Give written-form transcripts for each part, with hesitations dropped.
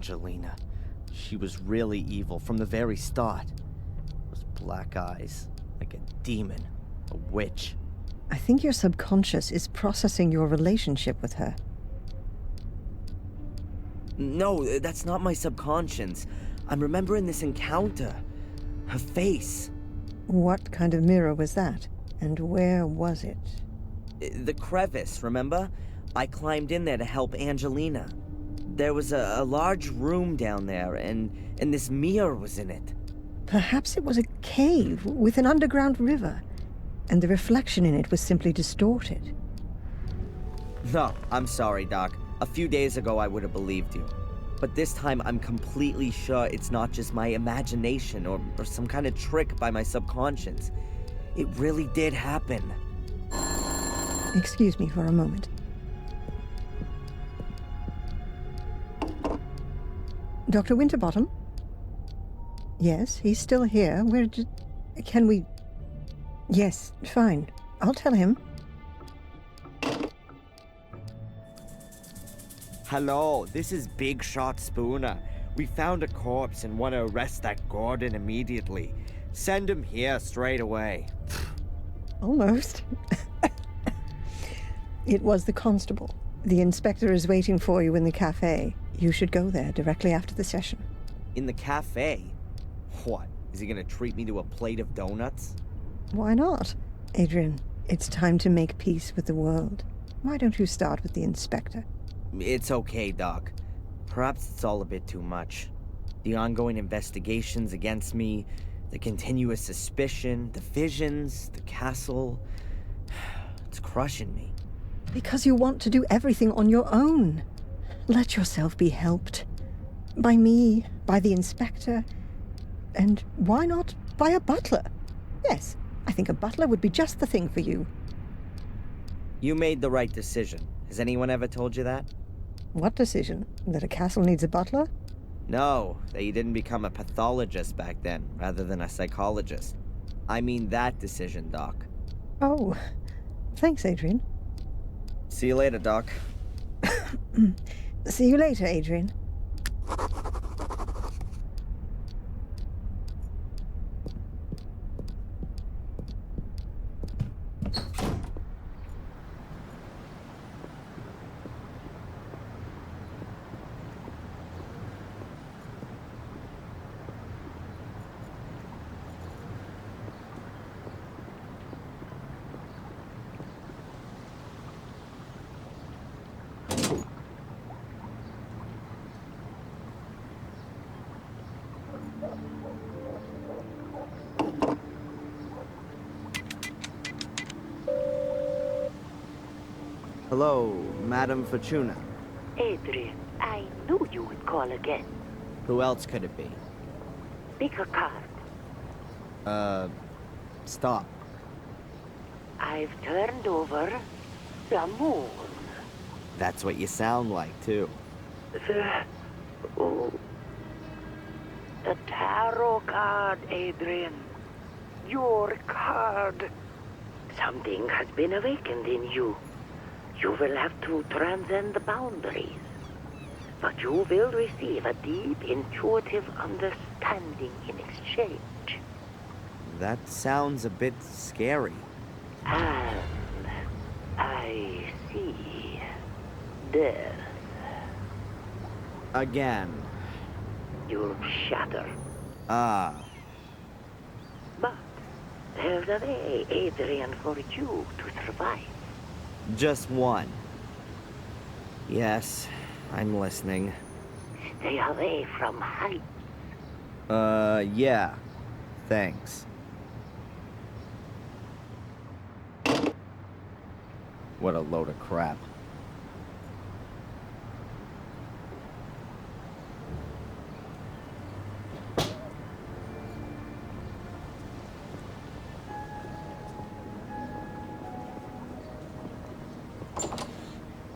Angelina. She was really evil from the very start. Those black eyes, like a demon, a witch. I think your subconscious is processing your relationship with her. No, that's not my subconscious. I'm remembering this encounter. Her face. What kind of mirror was that? And where was it? The crevice, remember? I climbed in there to help Angelina. There was a large room down there, and this mirror was in it. Perhaps it was a cave with an underground river, and the reflection in it was simply distorted. No, I'm sorry, Doc. A few days ago I would have believed you. But this time I'm completely sure it's not just my imagination or some kind of trick by my subconscious. It really did happen. Excuse me for a moment. Dr. Winterbottom? Yes, he's still here. Can we... Yes, fine. I'll tell him. Hello, this is Big Shot Spooner. We found a corpse and want to arrest that Gordon immediately. Send him here straight away. Almost. It was the constable. The inspector is waiting for you in the cafe. You should go there directly after the session. In the cafe? What? Is he gonna treat me to a plate of donuts? Why not? Adrian, it's time to make peace with the world. Why don't you start with the inspector? It's okay, Doc. Perhaps it's all a bit too much. The ongoing investigations against me, the continuous suspicion, the visions, the castle... It's crushing me. Because you want to do everything on your own. Let yourself be helped. By me, by the inspector, and why not by a butler? Yes, I think a butler would be just the thing for you. You made the right decision. Has anyone ever told you that? What decision? That a castle needs a butler? No, that you didn't become a pathologist back then, rather than a psychologist. I mean that decision, Doc. Oh, thanks, Adrian. See you later, Doc. See you later, Adrian. Hello, Madam Fortuna. Adrian, I knew you would call again. Who else could it be? Pick a card. Stop. I've turned over the moon. That's what you sound like, too. The tarot card, Adrian. Your card. Something has been awakened in you. You will have to transcend the boundaries. But you will receive a deep, intuitive understanding in exchange. That sounds a bit scary. And I see death. Again. You'll shatter. Ah. But there's a way, Adrian, for you to survive. Just one. Yes, I'm listening. Stay away from heights. Yeah. Thanks. What a load of crap.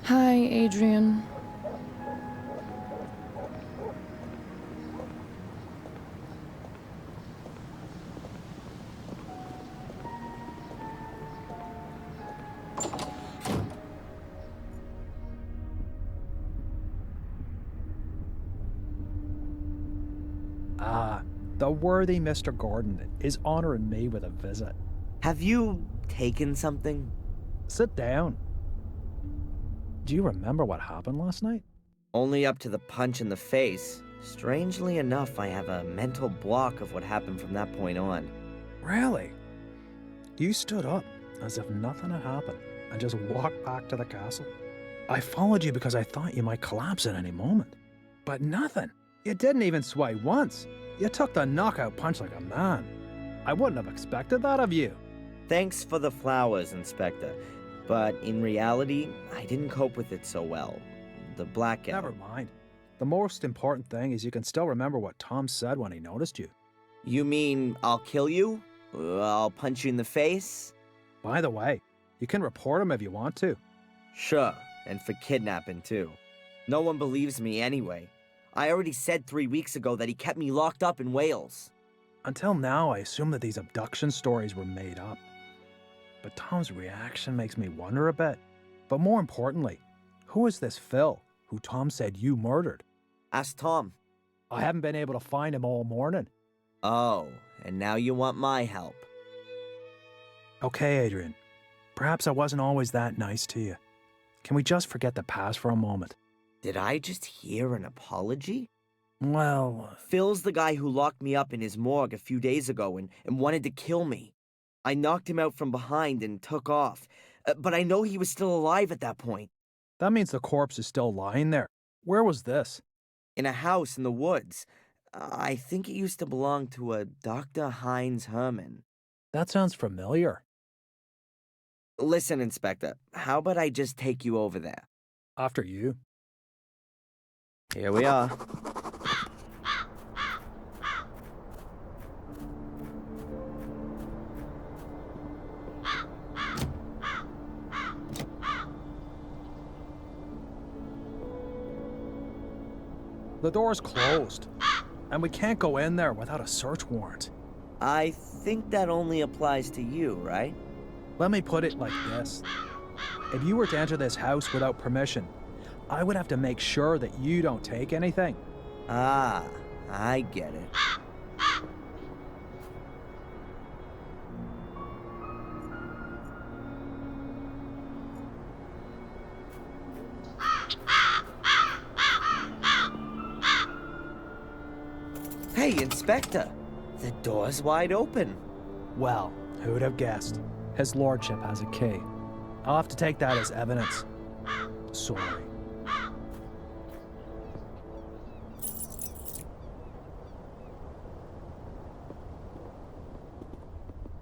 Hi, Adrian. The worthy Mr. Gordon is honoring me with a visit. Have you taken something? Sit down. Do you remember what happened last night? Only up to the punch in the face. Strangely enough, I have a mental block of what happened from that point on. Really? You stood up as if nothing had happened and just walked back to the castle. I followed you because I thought you might collapse at any moment. But nothing. You didn't even sway once. You took the knockout punch like a man. I wouldn't have expected that of you. Thanks for the flowers, Inspector. But in reality, I didn't cope with it so well. The blackout. Never mind. The most important thing is you can still remember what Tom said when he noticed you. You mean I'll kill you? I'll punch you in the face? By the way, you can report him if you want to. Sure, and for kidnapping too. No one believes me anyway. I already said 3 weeks ago that he kept me locked up in Wales. Until now, I assumed that these abduction stories were made up. But Tom's reaction makes me wonder a bit. But more importantly, who is this Phil, who Tom said you murdered? Ask Tom. I haven't been able to find him all morning. Oh, and now you want my help. Okay, Adrian. Perhaps I wasn't always that nice to you. Can we just forget the past for a moment? Did I just hear an apology? Well, Phil's the guy who locked me up in his morgue a few days ago and wanted to kill me. I knocked him out from behind and took off, but I know he was still alive at that point. that means the corpse is still lying there. Where was this? In a house in the woods. I think it used to belong to a Dr. Heinz Herman. That sounds familiar. Listen, Inspector, how about I just take you over there? After you. Here we are. The door's closed, and we can't go in there without a search warrant. I think that only applies to you, right? Let me put it like this. If you were to enter this house without permission, I would have to make sure that you don't take anything. Ah, I get it. Hey, Inspector, the door's wide open. Well, who'd have guessed? His lordship has a key. I'll have to take that as evidence. Sorry.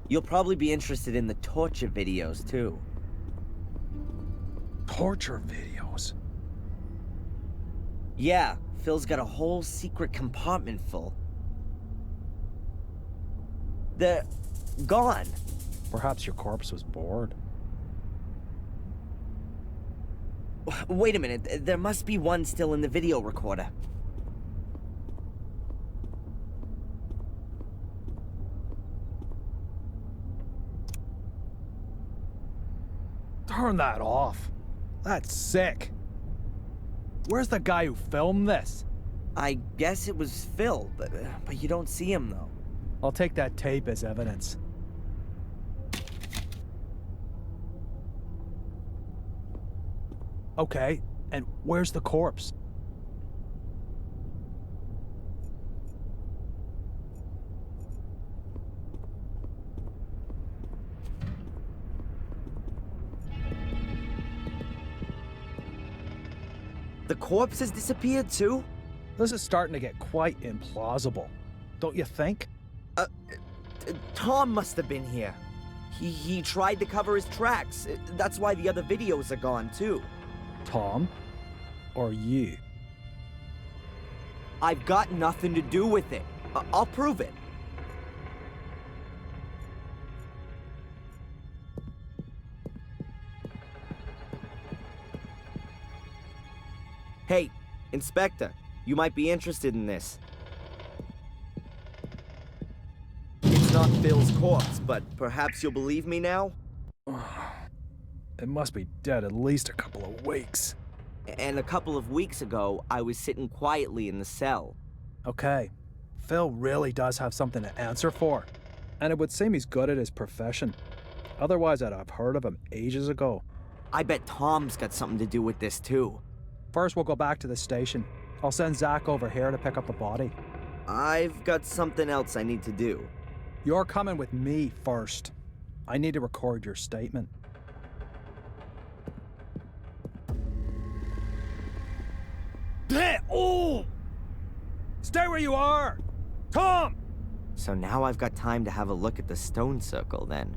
You'll probably be interested in the torture videos, too. Torture videos? Yeah, Phil's got a whole secret compartment full. They're gone. Perhaps your corpse was bored. Wait a minute, there must be one still in the video recorder. Turn that off. That's sick. Where's the guy who filmed this? I guess it was Phil, but you don't see him, though. I'll take that tape as evidence. Okay, and where's the corpse? The corpse has disappeared, too? This is starting to get quite implausible, don't you think? Tom must have been here. He tried to cover his tracks. That's why the other videos are gone, too. Tom? Or you? I've got nothing to do with it. I'll prove it. Hey, Inspector, you might be interested in this. It's not Phil's corpse, but perhaps you'll believe me now? It must be dead at least a couple of weeks. And a couple of weeks ago, I was sitting quietly in the cell. Okay, Phil really does have something to answer for. And it would seem he's good at his profession. Otherwise, I'd have heard of him ages ago. I bet Tom's got something to do with this too. First, we'll go back to the station. I'll send Zach over here to pick up the body. I've got something else I need to do. You're coming with me first. I need to record your statement. Oh! Stay where you are! Tom! So now I've got time to have a look at the stone circle then.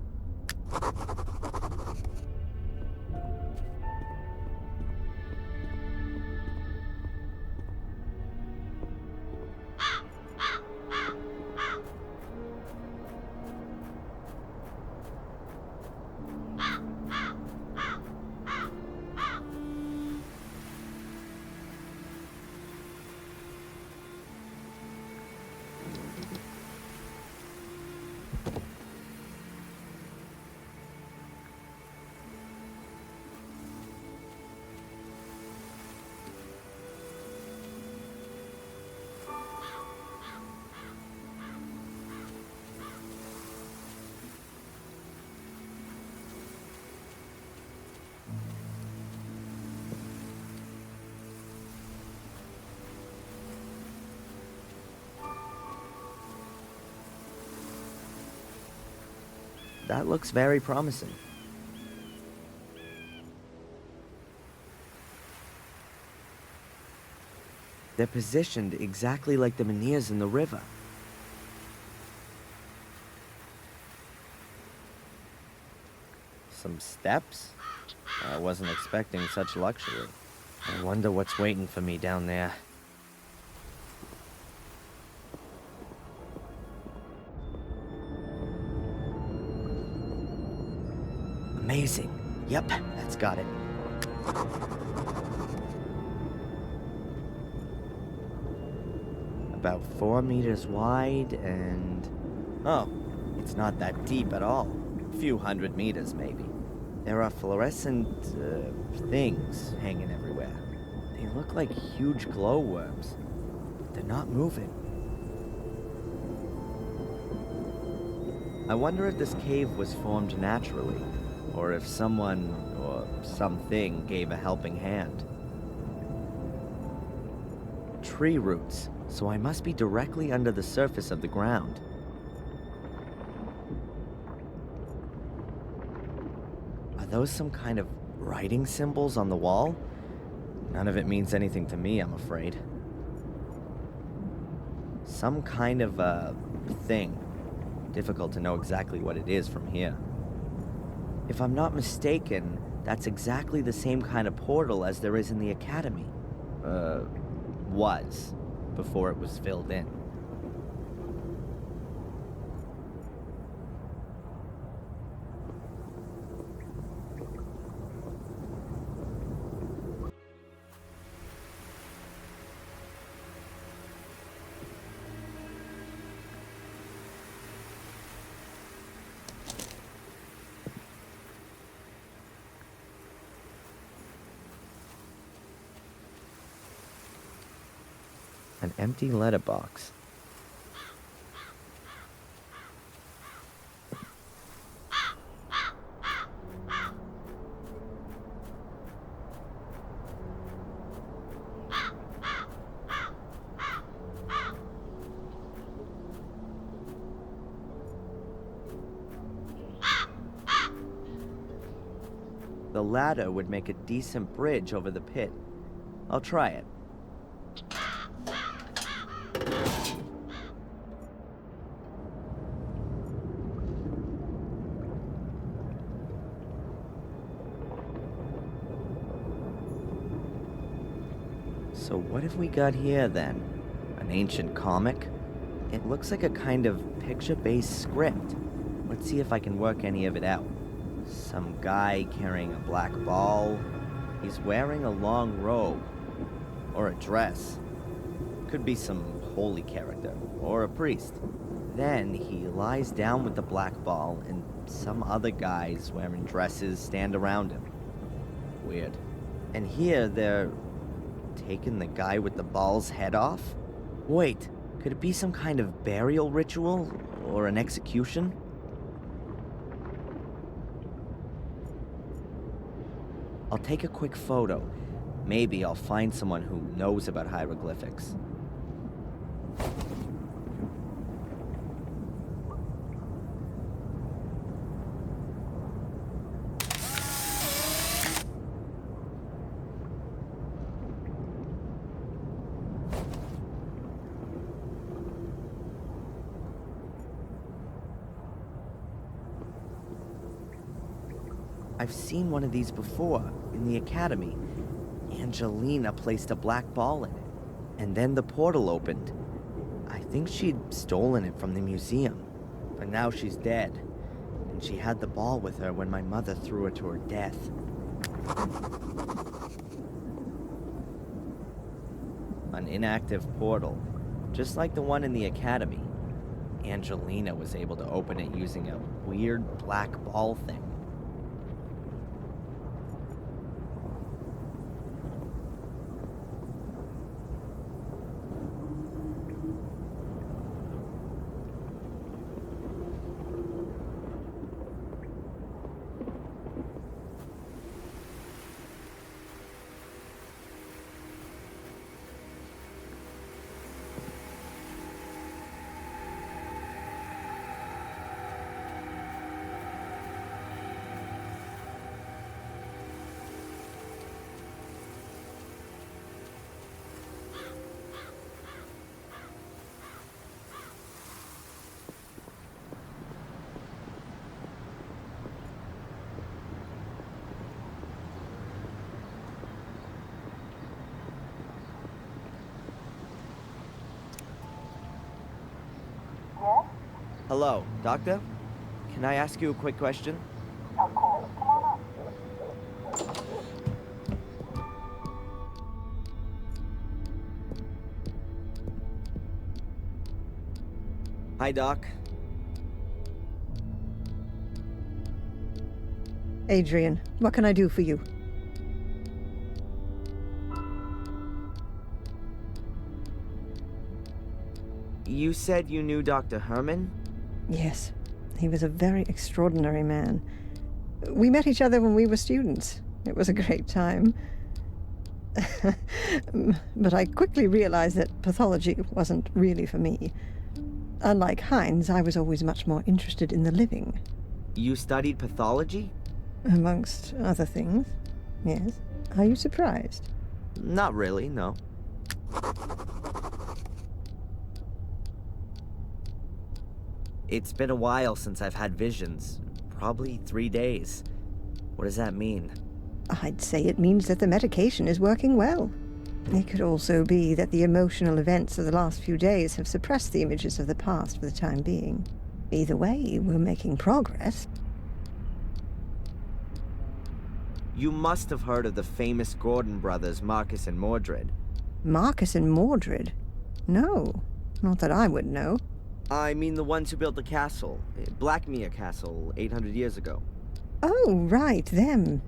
That looks very promising. They're positioned exactly like the menhirs in the river. Some steps? I wasn't expecting such luxury. I wonder what's waiting for me down there. Amazing. Yep, that's got it. About 4 meters wide and... oh, it's not that deep at all. A few 100 meters, maybe. There are fluorescent, things hanging everywhere. They look like huge glowworms, but they're not moving. I wonder if this cave was formed naturally, or if someone or something gave a helping hand. Tree roots, so I must be directly under the surface of the ground. Are those some kind of writing symbols on the wall? None of it means anything to me, I'm afraid. Some kind of, thing. Difficult to know exactly what it is from here. If I'm not mistaken, that's exactly the same kind of portal as there is in the academy. Was, before it was filled in. An empty letterbox. The ladder would make a decent bridge over the pit. I'll try it. So what have we got here then? An ancient comic? It looks like a kind of picture-based script. Let's see if I can work any of it out. Some guy carrying a black ball. He's wearing a long robe. Or a dress. Could be some holy character. Or a priest. Then he lies down with the black ball and some other guys wearing dresses stand around him. Weird. And here they're taking the guy with the ball's head off? Wait, Could it be some kind of burial ritual or an execution? I'll take a quick photo. Maybe I'll find someone who knows about hieroglyphics. I've seen one of these before, in the academy. Angelina placed a black ball in it, and then the portal opened. I think she'd stolen it from the museum, but now she's dead, and she had the ball with her when my mother threw her to her death. An inactive portal, just like the one in the academy. Angelina was able to open it using a weird black ball thing. Hello, Doctor? Can I ask you a quick question? Of course. Come on up. Hi, Doc. Adrian, what can I do for you? You said you knew Dr. Herman? Yes, he was a very extraordinary man. We met each other when we were students. It was a great time. But I quickly realized that pathology wasn't really for me. Unlike Heinz, I was always much more interested in the living. You studied pathology? Amongst other things, yes. Are you surprised? Not really, no. It's been a while since I've had visions. Probably 3 days. What does that mean? I'd say it means that the medication is working well. It could also be that the emotional events of the last few days have suppressed the images of the past for the time being. Either way, we're making progress. You must have heard of the famous Gordon brothers, Marcus and Mordred. Marcus and Mordred? No, not that I would know. I mean the ones who built the castle, Blackmere Castle, 800 years ago. Oh, right, them.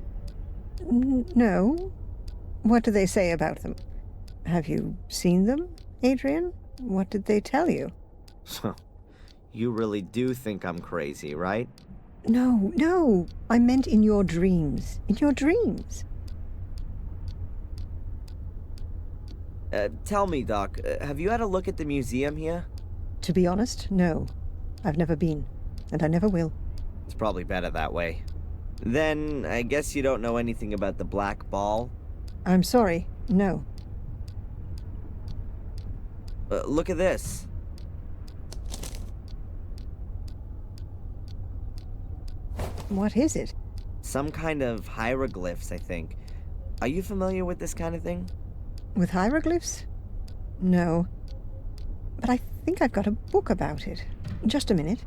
No. What do they say about them? Have you seen them, Adrian? What did they tell you? You really do think I'm crazy, right? No. I meant in your dreams. In your dreams. Tell me, Doc, have you had a look at the museum here? To be honest, no. I've never been, and I never will. It's probably better that way. Then, I guess you don't know anything about the black ball? I'm sorry, no. Look at this. What is it? Some kind of hieroglyphs, I think. Are you familiar with this kind of thing? With hieroglyphs? No. But I think I've got a book about it. Just a minute.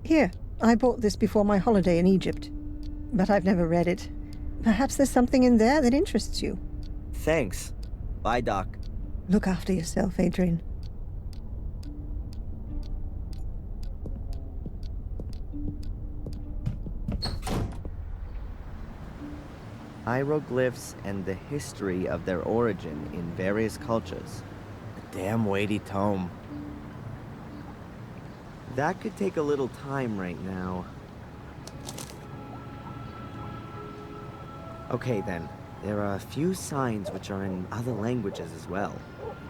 Here, I bought this before my holiday in Egypt. But I've never read it. Perhaps there's something in there that interests you. Thanks. Bye, Doc. Look after yourself, Adrian. Hieroglyphs and the history of their origin in various cultures. A damn weighty tome. That could take a little time right now. Okay then, there are a few signs which are in other languages as well.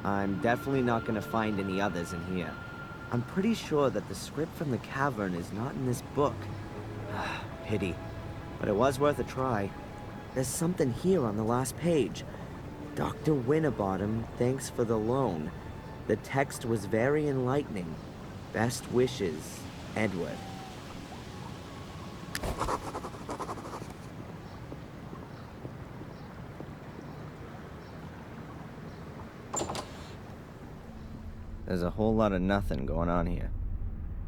I'm definitely not going to find any others in here. I'm pretty sure that the script from the cavern is not in this book. Pity. But it was worth a try. There's something here on the last page. Dr. Winterbottom, thanks for the loan. The text was very enlightening. Best wishes, Edward. There's a whole lot of nothing going on here.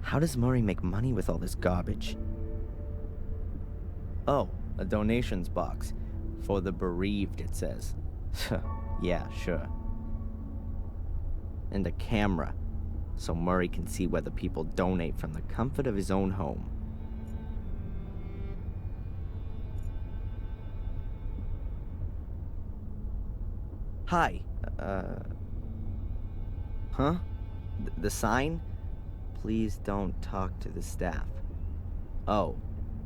How does Murray make money with all this garbage? Oh, a donations box. For the bereaved, it says. Yeah, sure. And a camera, so Murray can see whether people donate from the comfort of his own home. Hi, Huh? The sign? Please don't talk to the staff. Oh,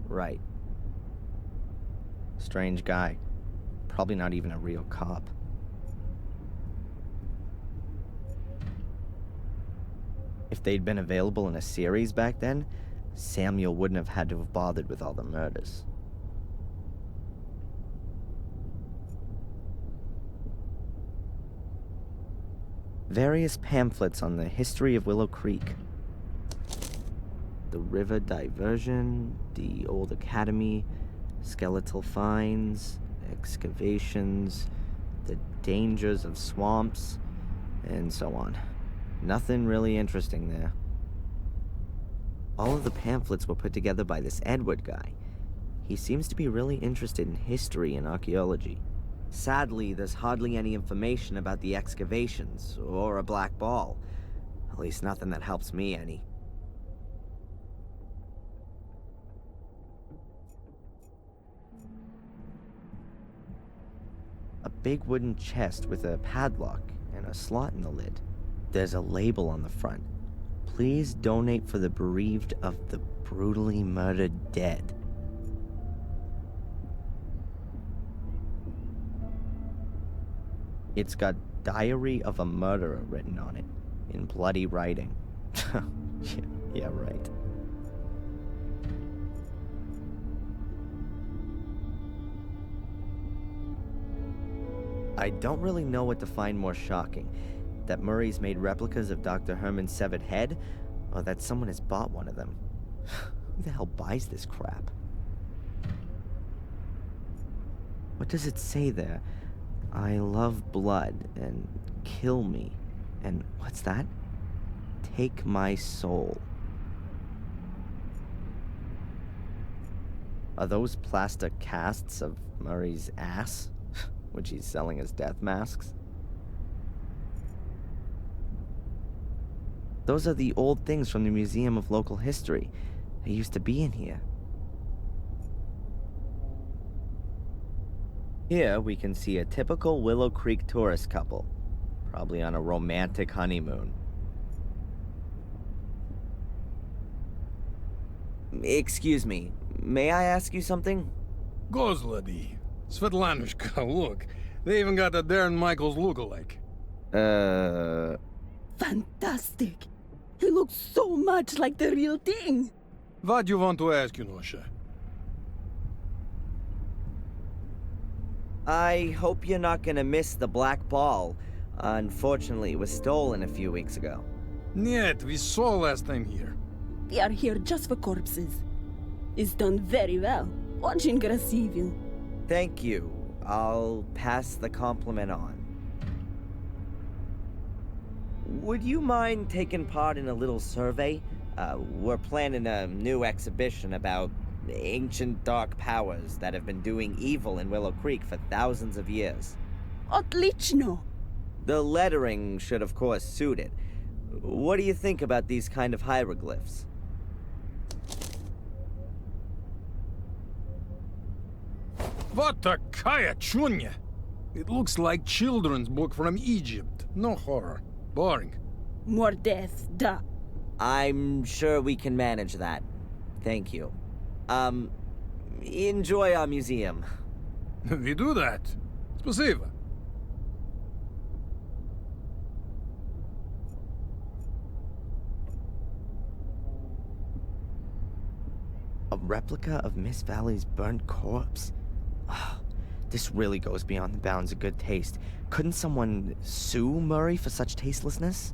right. Strange guy. Probably not even a real cop. If they'd been available in a series back then, Samuel wouldn't have had to have bothered with all the murders. Various pamphlets on the history of Willow Creek. The river diversion, the old academy, skeletal finds, excavations, the dangers of swamps, and so on. Nothing really interesting there. All of the pamphlets were put together by this Edward guy. He seems to be really interested in history and archaeology. Sadly, there's hardly any information about the excavations, or a black ball. At least nothing that helps me any. A big wooden chest with a padlock and a slot in the lid. There's a label on the front. Please donate for the bereaved of the brutally murdered dead. It's got Diary of a Murderer written on it, in bloody writing. Yeah, right. I don't really know what to find more shocking. That Murray's made replicas of Dr. Herman's severed head, or that someone has bought one of them. Who the hell buys this crap? What does it say there? I love blood, and kill me. And what's that? Take my soul. Are those plaster casts of Murray's ass, which he's selling as death masks? Those are the old things from the Museum of Local History. They used to be in here. Here we can see a typical Willow Creek tourist couple, probably on a romantic honeymoon. Excuse me, may I ask you something? Gozlady. Svetlanushka, look. They even got a Darren Michaels lookalike. Fantastic! He looks so much like the real thing! What do you want to ask, Yunosha? I hope you're not gonna miss the black ball. Unfortunately, it was stolen a few weeks ago. Нет, we saw last time here. We are here just for corpses. It's done very well. Очень красиво. Thank you. I'll pass the compliment on. Would you mind taking part in a little survey? We're planning a new exhibition about ancient dark powers that have been doing evil in Willow Creek for thousands of years. Отлично! The lettering should of course suit it. What do you think about these kind of hieroglyphs? What a kaya chunya! It looks like children's book from Egypt. No horror. Boring. More death, da. I'm sure we can manage that. Thank you. Enjoy our museum. We do that. Спасибо. A replica of Miss Valley's burnt corpse? Ah, this really goes beyond the bounds of good taste. Couldn't someone sue Murray for such tastelessness?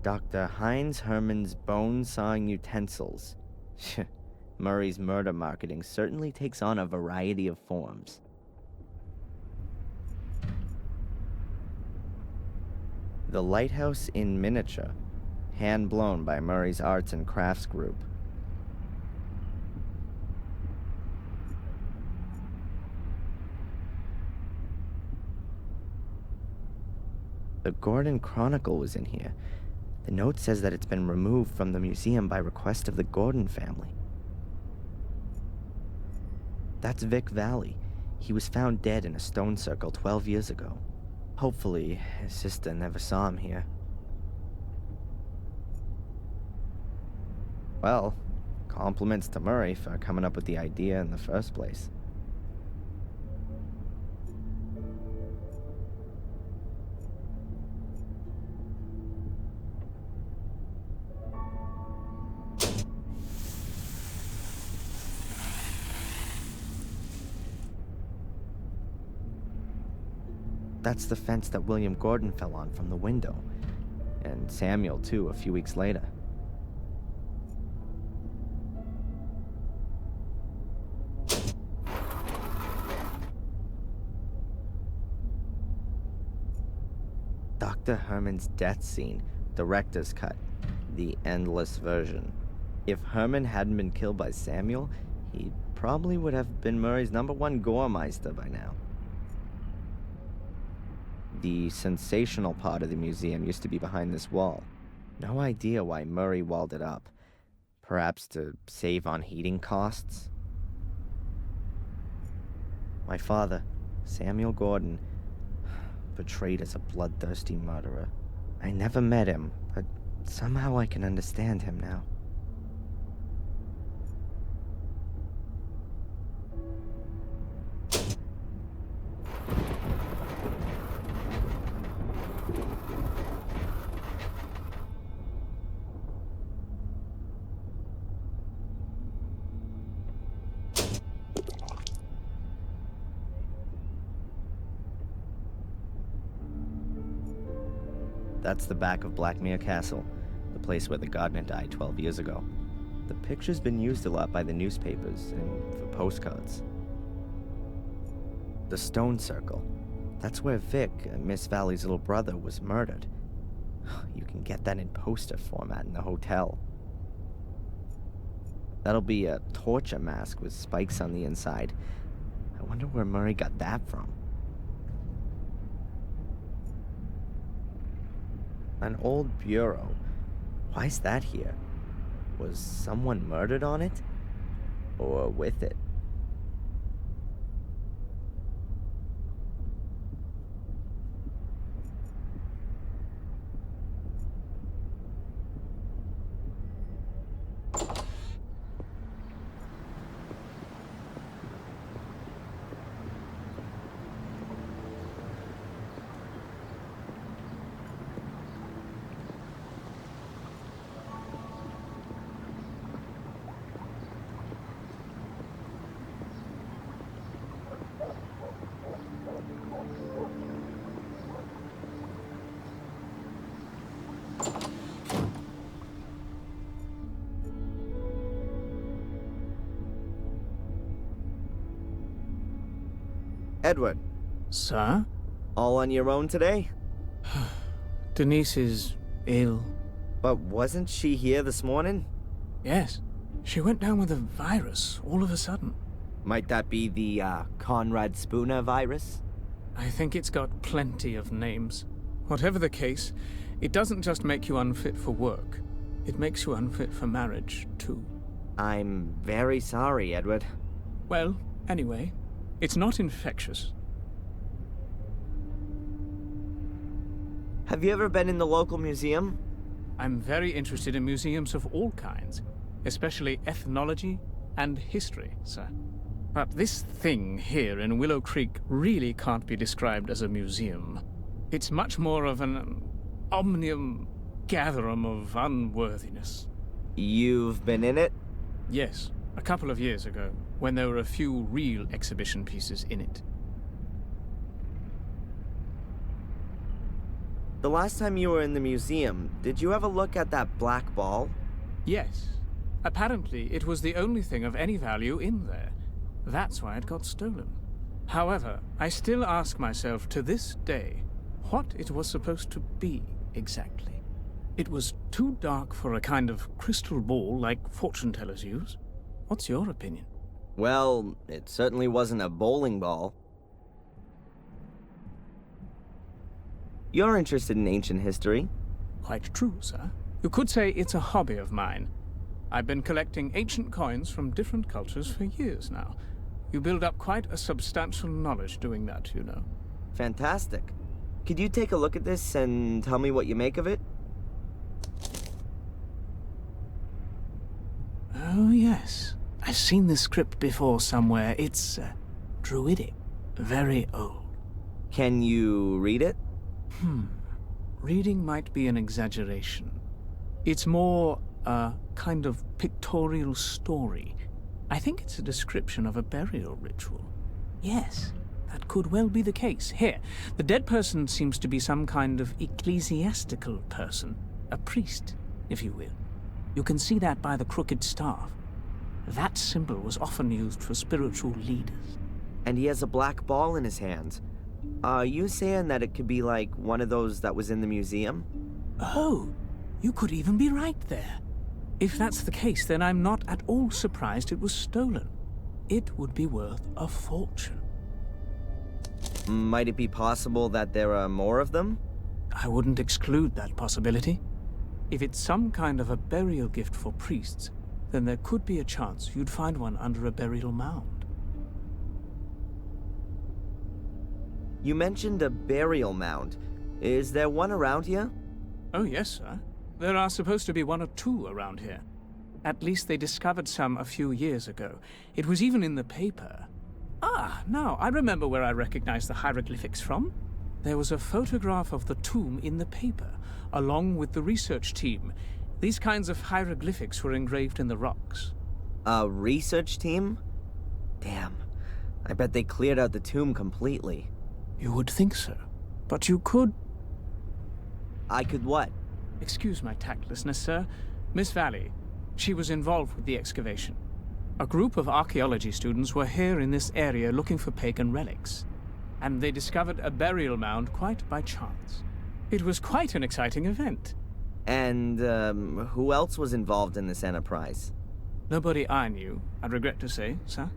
Dr. Heinz Herman's bone-sawing utensils. Murray's murder marketing certainly takes on a variety of forms. The Lighthouse in Miniature, hand-blown by Murray's Arts and Crafts Group. The Gordon Chronicle was in here. The note says that it's been removed from the museum by request of the Gordon family. That's Vic Valley. He was found dead in a stone circle 12 years ago. Hopefully, his sister never saw him here. Well, compliments to Murray for coming up with the idea in the first place. That's the fence that William Gordon fell on from the window. And Samuel, too, a few weeks later. Dr. Herman's death scene, director's cut, the endless version. If Herman hadn't been killed by Samuel, he probably would have been Murray's #1 goremeister by now. The sensational part of the museum used to be behind this wall. No idea why Murray walled it up. Perhaps to save on heating costs? My father, Samuel Gordon, portrayed as a bloodthirsty murderer. I never met him, but somehow I can understand him now. That's the back of Blackmere Castle, the place where the gardener died 12 years ago. The picture's been used a lot by the newspapers and for postcards. The stone circle. That's where Vic, Miss Valley's little brother, was murdered. You can get that in poster format in the hotel. That'll be a torture mask with spikes on the inside. I wonder where Murray got that from. An old bureau. Why's that here? Was someone murdered on it? Or with it? Edward, Sir? all on your own today? Denise is ill. But wasn't she here this morning? Yes. She went down with a virus all of a sudden. Might that be the, Conrad Spooner virus? I think it's got plenty of names. Whatever the case, it doesn't just make you unfit for work. It makes you unfit for marriage, too. I'm very sorry, Edward. Well, anyway, it's not infectious. Have you ever been in the local museum? I'm very interested in museums of all kinds, especially ethnology and history, sir. But this thing here in Willow Creek really can't be described as a museum. It's much more of an omnium gatherum of unworthiness. You've been in it? Yes, a couple of years ago, when there were a few real exhibition pieces in it. The last time you were in the museum, did you have a look at that black ball? Yes. Apparently, it was the only thing of any value in there. That's why it got stolen. However, I still ask myself to this day what it was supposed to be exactly. It was too dark for a kind of crystal ball like fortune tellers use. What's your opinion? Well, it certainly wasn't a bowling ball. You're interested in ancient history? Quite true, sir. You could say it's a hobby of mine. I've been collecting ancient coins from different cultures for years now. You build up quite a substantial knowledge doing that, you know. Fantastic. Could you take a look at this and tell me what you make of it? Oh, yes. I've seen this script before somewhere. It's druidic. Very old. Can you read it? Reading might be an exaggeration. It's more a kind of pictorial story. I think it's a description of a burial ritual. Yes, that could well be the case. Here, the dead person seems to be some kind of ecclesiastical person. A priest, if you will. You can see that by the crooked staff. That symbol was often used for spiritual leaders. And he has a black ball in his hand. Are you saying that it could be like one of those that was in the museum? Oh, you could even be right there. If that's the case, then I'm not at all surprised it was stolen. It would be worth a fortune. Might it be possible that there are more of them? I wouldn't exclude that possibility. If it's some kind of a burial gift for priests, then there could be a chance you'd find one under a burial mound. You mentioned a burial mound. Is there one around here? Oh, yes, sir. There are supposed to be one or two around here. At least they discovered some a few years ago. It was even in the paper. Ah, now I remember where I recognize the hieroglyphics from. There was a photograph of the tomb in the paper, along with the research team. These kinds of hieroglyphics were engraved in the rocks. A research team? Damn. I bet they cleared out the tomb completely. You would think so. But you could... I could what? Excuse my tactlessness, sir. Miss Valley, she was involved with the excavation. A group of archaeology students were here in this area looking for pagan relics, and they discovered a burial mound quite by chance. It was quite an exciting event. And, who else was involved in this enterprise? Nobody I knew, I regret to say, sir.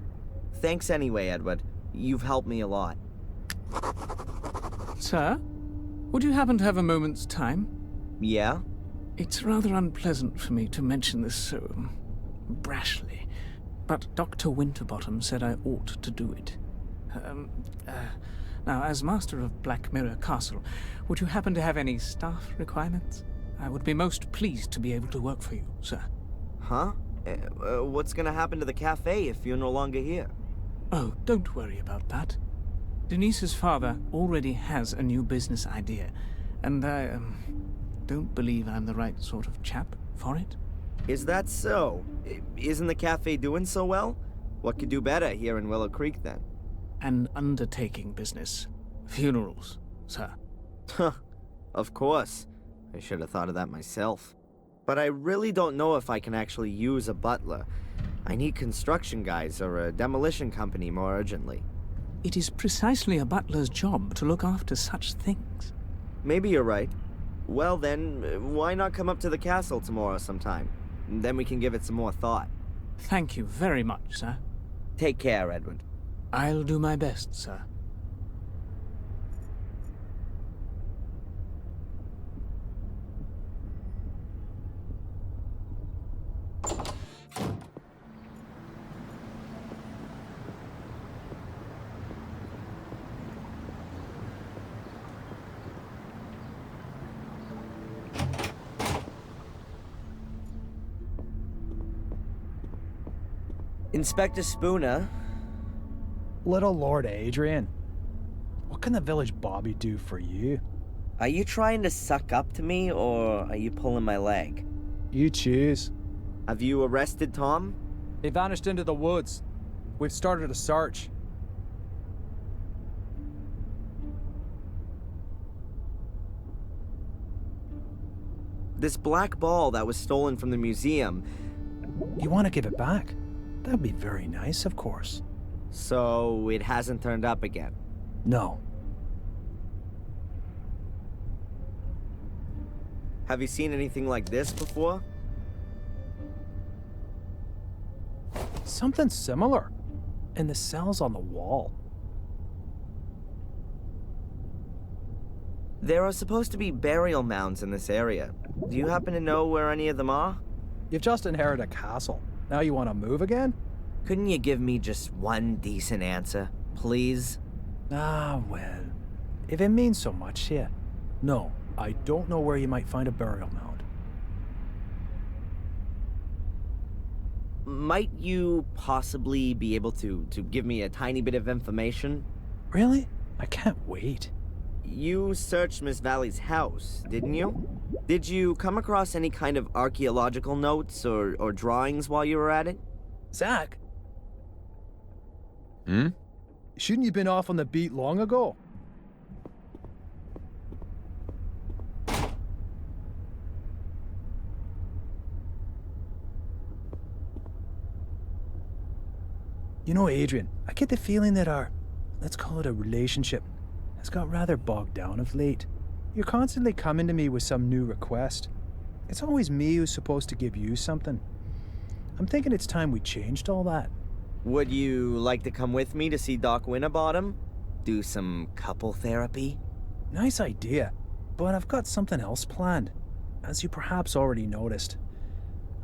Thanks anyway, Edward. You've helped me a lot. Sir, would you happen to have a moment's time? Yeah? It's rather unpleasant for me to mention this so brashly, but Dr. Winterbottom said I ought to do it. Now, as master of Black Mirror Castle, would you happen to have any staff requirements? I would be most pleased to be able to work for you, sir. Huh? What's gonna happen to the cafe if you're no longer here? Oh, don't worry about that. Denise's father already has a new business idea, and I don't believe I'm the right sort of chap for it. Is that so? Isn't the cafe doing so well? What could do better here in Willow Creek, then? An undertaking business. Funerals, sir. Huh. Of course. I should have thought of that myself. But I really don't know if I can actually use a butler. I need construction guys or a demolition company more urgently. It is precisely a butler's job to look after such things. Maybe you're right. Well then, why not come up to the castle tomorrow sometime? Then we can give it some more thought. Thank you very much, sir. Take care, Edward. I'll do my best, sir. Inspector Spooner, Little Lord Adrian, what can the village Bobby do for you? are you trying to suck up to me, or are you pulling my leg? You choose. Have you arrested Tom? He vanished into the woods. We've started a search. This black ball that was stolen from the museum, You want to give it back? That'd be very nice, of course. so it hasn't turned up again. No. Have you seen anything like this before? Something similar. In the cells on the wall. There are supposed to be burial mounds in this area. Do you happen to know where any of them are? You've just inherited a castle. Now you want to move again? Couldn't you give me just one decent answer, please? Ah, well. If it means so much to you. No, I don't know where you might find a burial mound. Might you possibly be able to give me a tiny bit of information? Really? I can't wait. You searched Miss Valley's house, didn't you? Did you come across any kind of archaeological notes or drawings while you were at it? Zach? Hmm? Shouldn't you been off on the beat long ago? You know, Adrian, I get the feeling that our, let's call it a relationship, has got rather bogged down of late. You're constantly coming to me with some new request. It's always me who's supposed to give you something. I'm thinking it's time we changed all that. Would you like to come with me to see Doc Winterbottom? Do some couple therapy? Nice idea, but I've got something else planned. As you perhaps already noticed,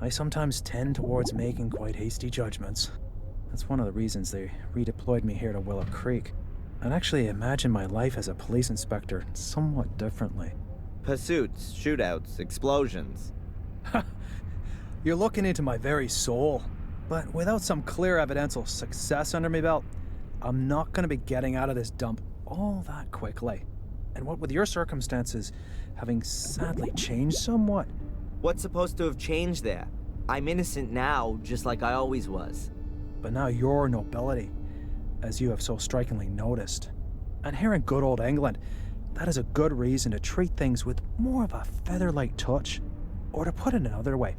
I sometimes tend towards making quite hasty judgments. That's one of the reasons they redeployed me here to Willow Creek. I'd actually imagine my life as a police inspector somewhat differently. Pursuits, shootouts, explosions. You're looking into my very soul. But without some clear evidential success under my belt, I'm not going to be getting out of this dump all that quickly. And what with your circumstances having sadly changed somewhat. What's supposed to have changed there? I'm innocent now, just like I always was. But now your nobility, as you have so strikingly noticed. And here in good old England, that is a good reason to treat things with more of a feather-light touch. Or to put it another way,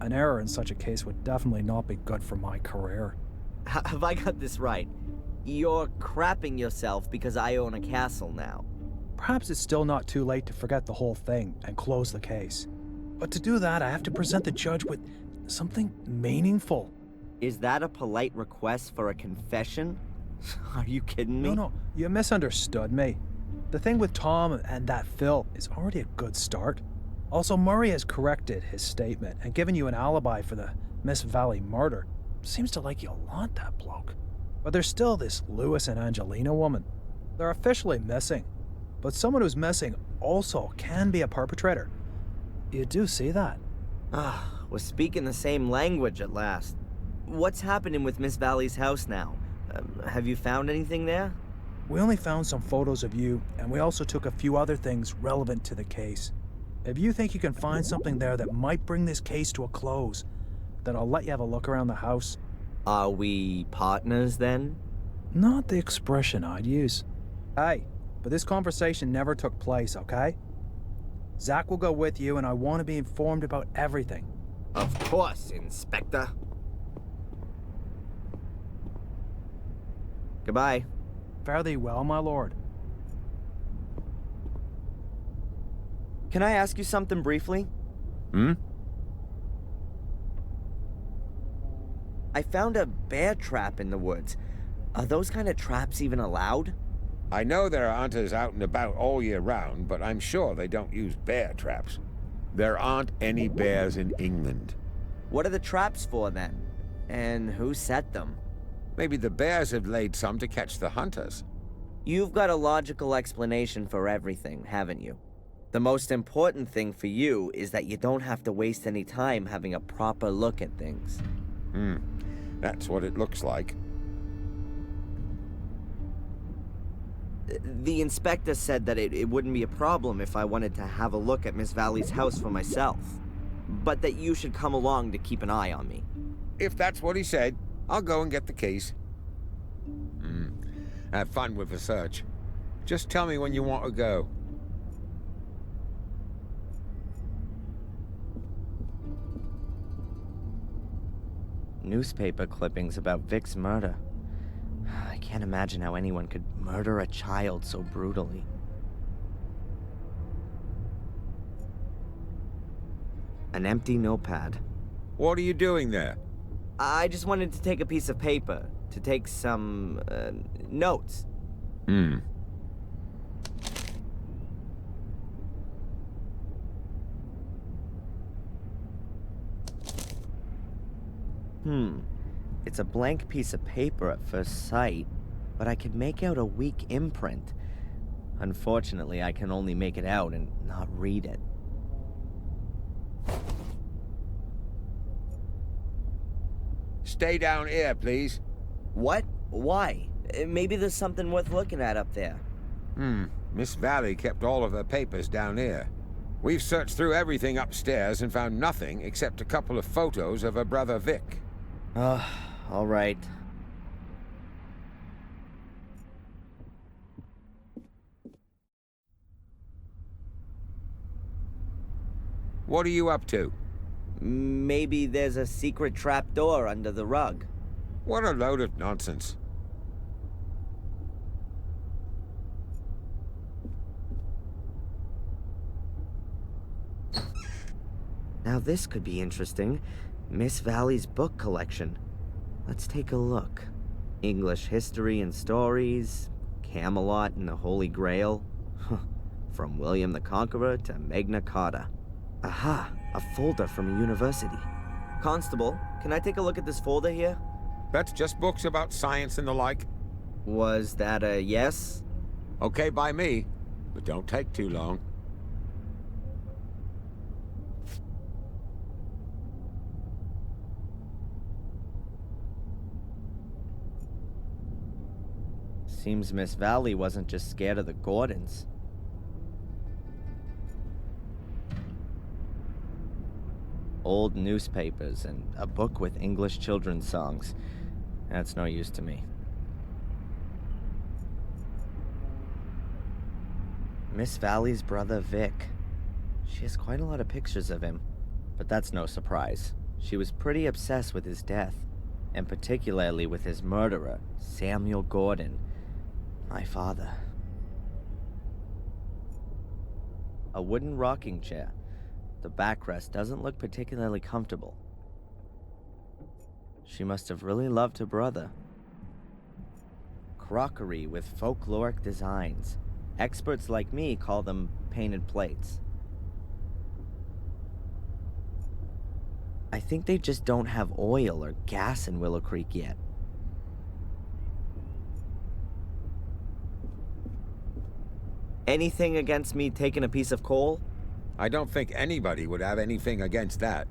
an error in such a case would definitely not be good for my career. Have I got this right? You're crapping yourself because I own a castle now. Perhaps it's still not too late to forget the whole thing and close the case. But to do that, I have to present the judge with something meaningful. Is that a polite request for a confession? Are you kidding me? No, you misunderstood me. The thing with Tom and that Phil is already a good start. Also, Murray has corrected his statement and given you an alibi for the Miss Valley murder. Seems to like you a lot, that bloke. But there's still this Lewis and Angelina woman. They're officially missing. But someone who's missing also can be a perpetrator. You do see that? We're speaking the same language at last. What's happening with Miss Valley's house now? Have you found anything there? We only found some photos of you, and we also took a few other things relevant to the case. If you think you can find something there that might bring this case to a close, then I'll let you have a look around the house. Are we partners then? Not the expression I'd use. Hey, but this conversation never took place, okay? Zach will go with you, and I want to be informed about everything. Of course, Inspector. Goodbye. Fare thee well, my lord. Can I ask you something briefly? Hmm? I found a bear trap in the woods. Are those kind of traps even allowed? I know there are hunters out and about all year round, but I'm sure they don't use bear traps. There aren't any bears in England. What are the traps for then? And who set them? Maybe the bears have laid some to catch the hunters. You've got a logical explanation for everything, haven't you? The most important thing for you is that you don't have to waste any time having a proper look at things. That's what it looks like. The inspector said that it wouldn't be a problem if I wanted to have a look at Miss Valley's house for myself, but that you should come along to keep an eye on me. If that's what he said, I'll go and get the keys. Have fun with the search. Just tell me when you want to go. Newspaper clippings about Vic's murder. I can't imagine how anyone could murder a child so brutally. An empty notepad. What are you doing there? I just wanted to take a piece of paper to take some notes. It's a blank piece of paper at first sight, but I could make out a weak imprint. Unfortunately, I can only make it out and not read it. Stay down here, please. What? Why? Maybe there's something worth looking at up there. Miss Valley kept all of her papers down here. We've searched through everything upstairs and found nothing except a couple of photos of her brother Vic. All right. What are you up to? Maybe there's a secret trapdoor under the rug. What a load of nonsense. Now this could be interesting. Miss Valley's book collection. Let's take a look. English history and stories, Camelot and the Holy Grail. From William the Conqueror to Magna Carta. Aha, a folder from a university. Constable, can I take a look at this folder here? That's just books about science and the like. Was that a yes? Okay by me, but don't take too long. Seems Miss Valley wasn't just scared of the Gordons. Old newspapers and a book with English children's songs. That's no use to me. Miss Valley's brother Vic. She has quite a lot of pictures of him, but that's no surprise. She was pretty obsessed with his death, and particularly with his murderer, Samuel Gordon, my father. A wooden rocking chair. The backrest doesn't look particularly comfortable. She must have really loved her brother. Crockery with folkloric designs. Experts like me call them painted plates. I think they just don't have oil or gas in Willow Creek yet. Anything against me taking a piece of coal? I don't think anybody would have anything against that.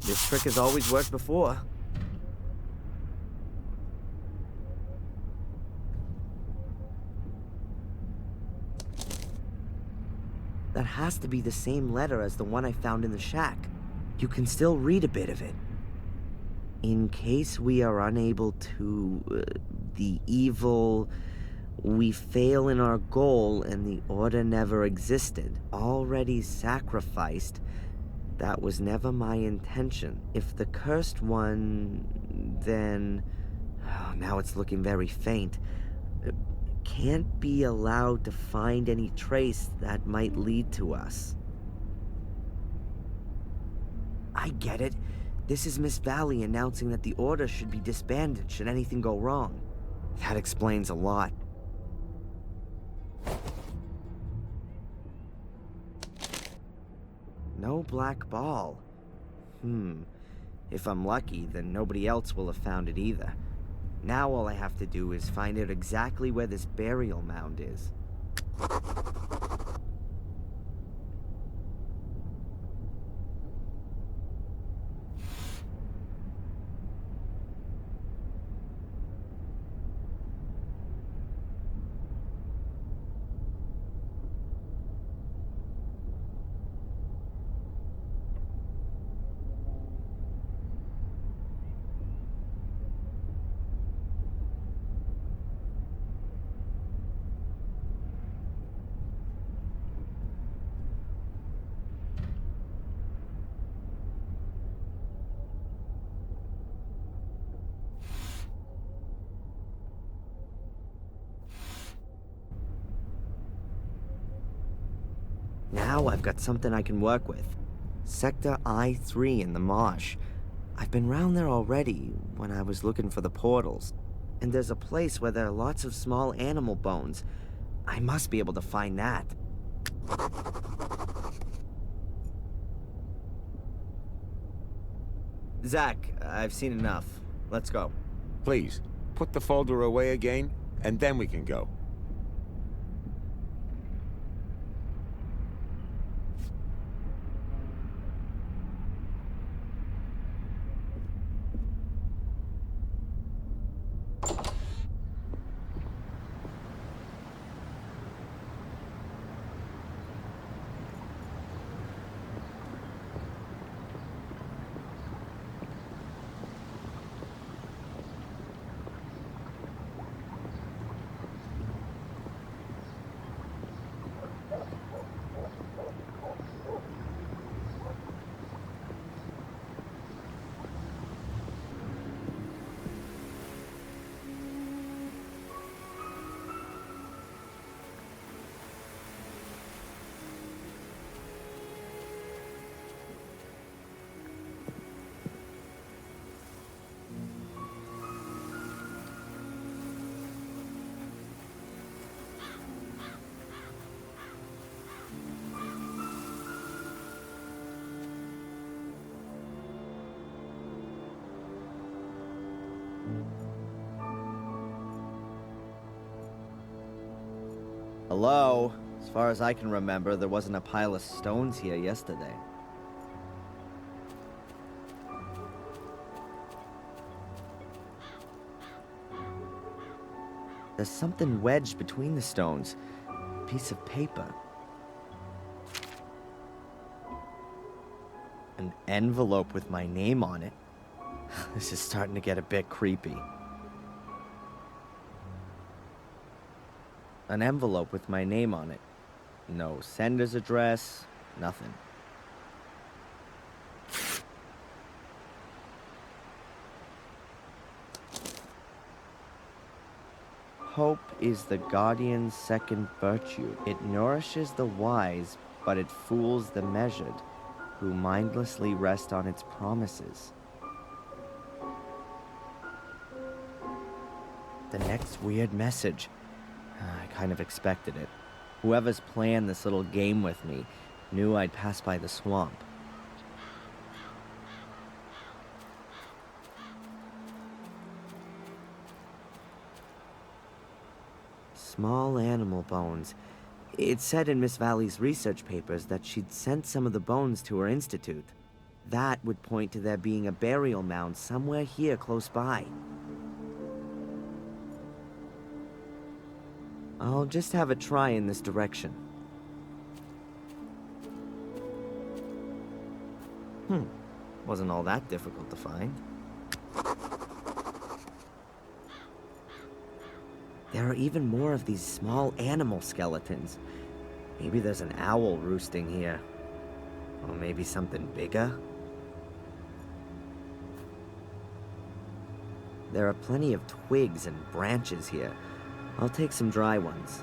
This trick has always worked before. That has to be the same letter as the one I found in the shack. You can still read a bit of it. In case we are unable to... the evil... we fail in our goal and the order never existed. Already sacrificed. That was never my intention. If the cursed one... then... oh, now it's looking very faint. Can't be allowed to find any trace that might lead to us. I get it. This is Miss Valley announcing that the order should be disbanded should anything go wrong. That explains a lot. No black ball. If I'm lucky, then nobody else will have found it either. Now all I have to do is find out exactly where this burial mound is. Now I've got something I can work with. Sector I-3 in the marsh. I've been round there already when I was looking for the portals. And there's a place where there are lots of small animal bones. I must be able to find that. Zach, I've seen enough. Let's go. Please, put the folder away again, and then we can go. Hello? As far as I can remember, there wasn't a pile of stones here yesterday. There's something wedged between the stones. A piece of paper. An envelope with my name on it. This is starting to get a bit creepy. An envelope with my name on it. No sender's address, nothing. Hope is the guardian's second virtue. It nourishes the wise, but it fools the measured, who mindlessly rest on its promises. The next weird message. I kind of expected it. Whoever's planned this little game with me knew I'd pass by the swamp. Small animal bones. It said in Miss Valley's research papers that she'd sent some of the bones to her institute. That would point to there being a burial mound somewhere here close by. I'll just have a try in this direction. Wasn't all that difficult to find. There are even more of these small animal skeletons. Maybe there's an owl roosting here. Or maybe something bigger. There are plenty of twigs and branches here. I'll take some dry ones.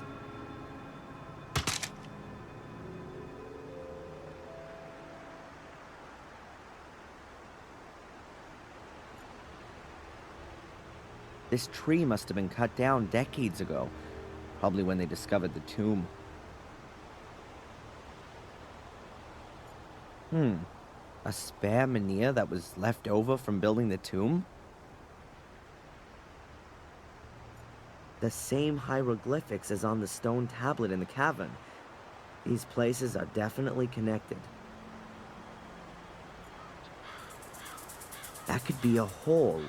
This tree must have been cut down decades ago, probably when they discovered the tomb. A spare menhir that was left over from building the tomb? The same hieroglyphics as on the stone tablet in the cavern. These places are definitely connected. That could be a hole,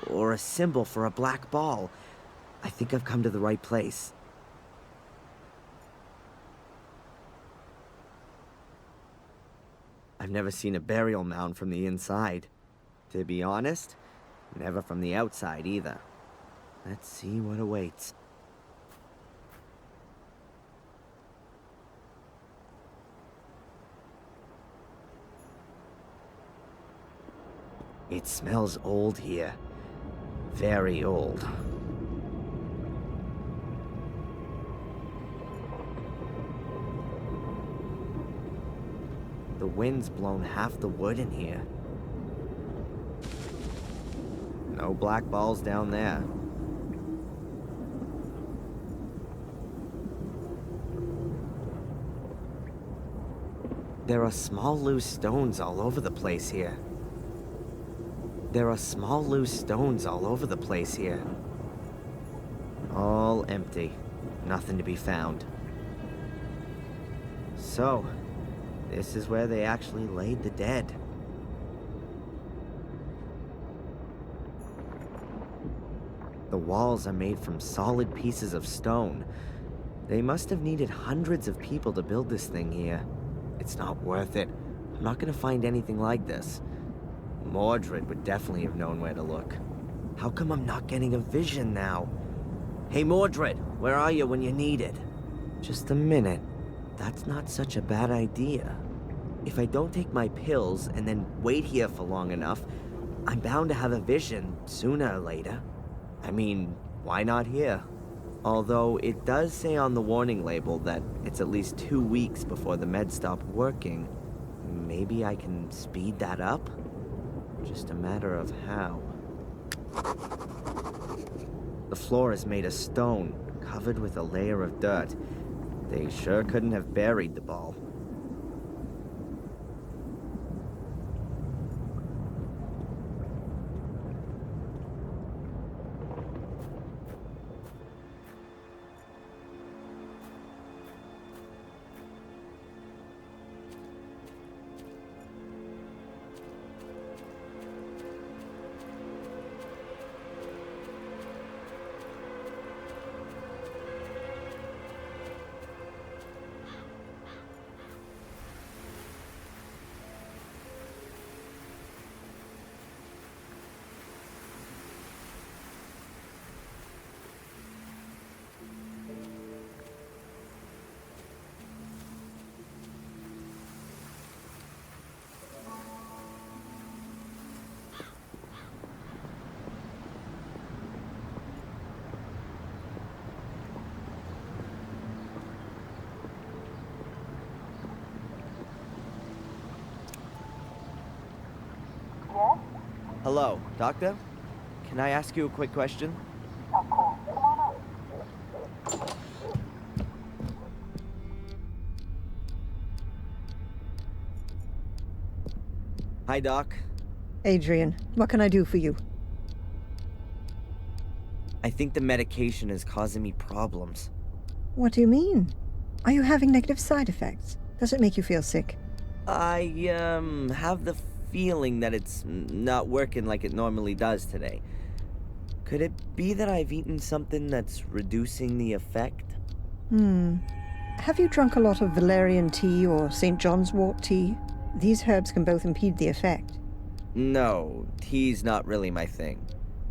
or a symbol for a black ball. I think I've come to the right place. I've never seen a burial mound from the inside. To be honest, never from the outside either. Let's see what awaits. It smells old here. Very old. The wind's blown half the wood in here. No black balls down there. There are small loose stones all over the place here. All empty. Nothing to be found. So, this is where they actually laid the dead. The walls are made from solid pieces of stone. They must have needed hundreds of people to build this thing here. It's not worth it. I'm not gonna find anything like this. Mordred would definitely have known where to look. How come I'm not getting a vision now? Hey Mordred, where are you when you're needed? Just a minute. That's not such a bad idea. If I don't take my pills and then wait here for long enough, I'm bound to have a vision sooner or later. I mean, why not here? Although it does say on the warning label that it's at least 2 weeks before the meds stop working. Maybe I can speed that up? Just a matter of how. The floor is made of stone, covered with a layer of dirt. They sure couldn't have buried the ball. Yes? Hello, Doctor? Can I ask you a quick question? Of course. Come on up. Hi, Doc. Adrian, what can I do for you? I think the medication is causing me problems. What do you mean? Are you having negative side effects? Does it make you feel sick? I, have the feeling that it's not working like it normally does today. Could it be that I've eaten something that's reducing the effect? Have you drunk a lot of valerian tea or St. John's wort tea? These herbs can both impede the effect. No, tea's not really my thing.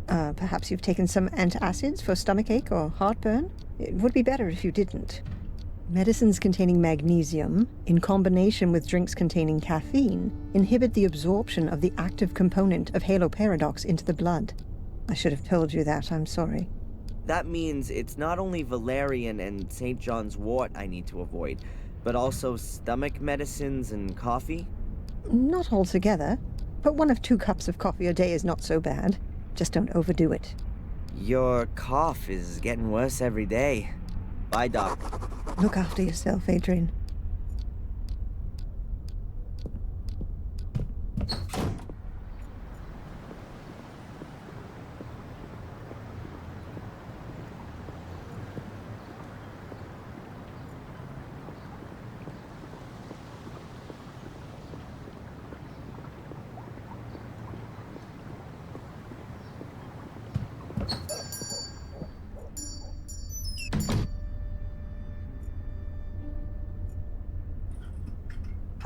Perhaps you've taken some antacids for stomachache or heartburn? It would be better if you didn't. Medicines containing magnesium, in combination with drinks containing caffeine, inhibit the absorption of the active component of haloparadox into the blood. I should have told you that, I'm sorry. That means it's not only valerian and St. John's wort I need to avoid, but also stomach medicines and coffee? Not altogether, but 1 of 2 cups of coffee a day is not so bad. Just don't overdo it. Your cough is getting worse every day. Bye, Doc. Look after yourself, Adrian.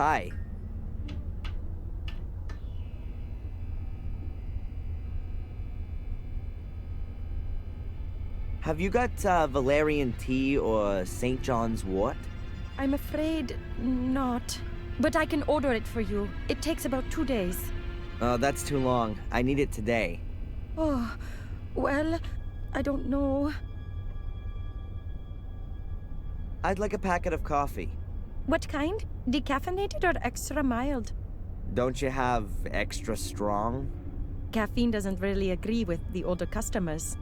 Hi. Have you got Valerian tea or St. John's wort? I'm afraid not. But I can order it for you. It takes about 2 days. Oh, that's too long. I need it today. Oh, well, I don't know. I'd like a packet of coffee. What kind? Decaffeinated or extra mild? Don't you have extra strong? Caffeine doesn't really agree with the older customers.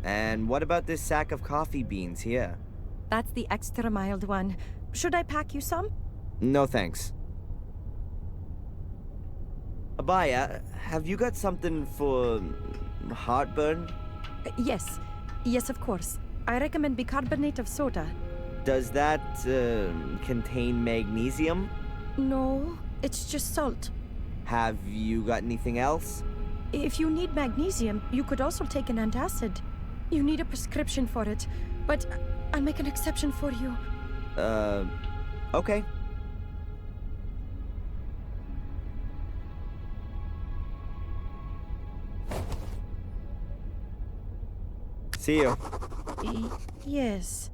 And what about this sack of coffee beans here? That's the extra mild one. Should I pack you some? No thanks. Abaya, have you got something for heartburn? Yes. Yes, of course. I recommend bicarbonate of soda. Does that contain magnesium? No, it's just salt. Have you got anything else? If you need magnesium, you could also take an antacid. You need a prescription for it, but I'll make an exception for you. Okay. See you. Yes.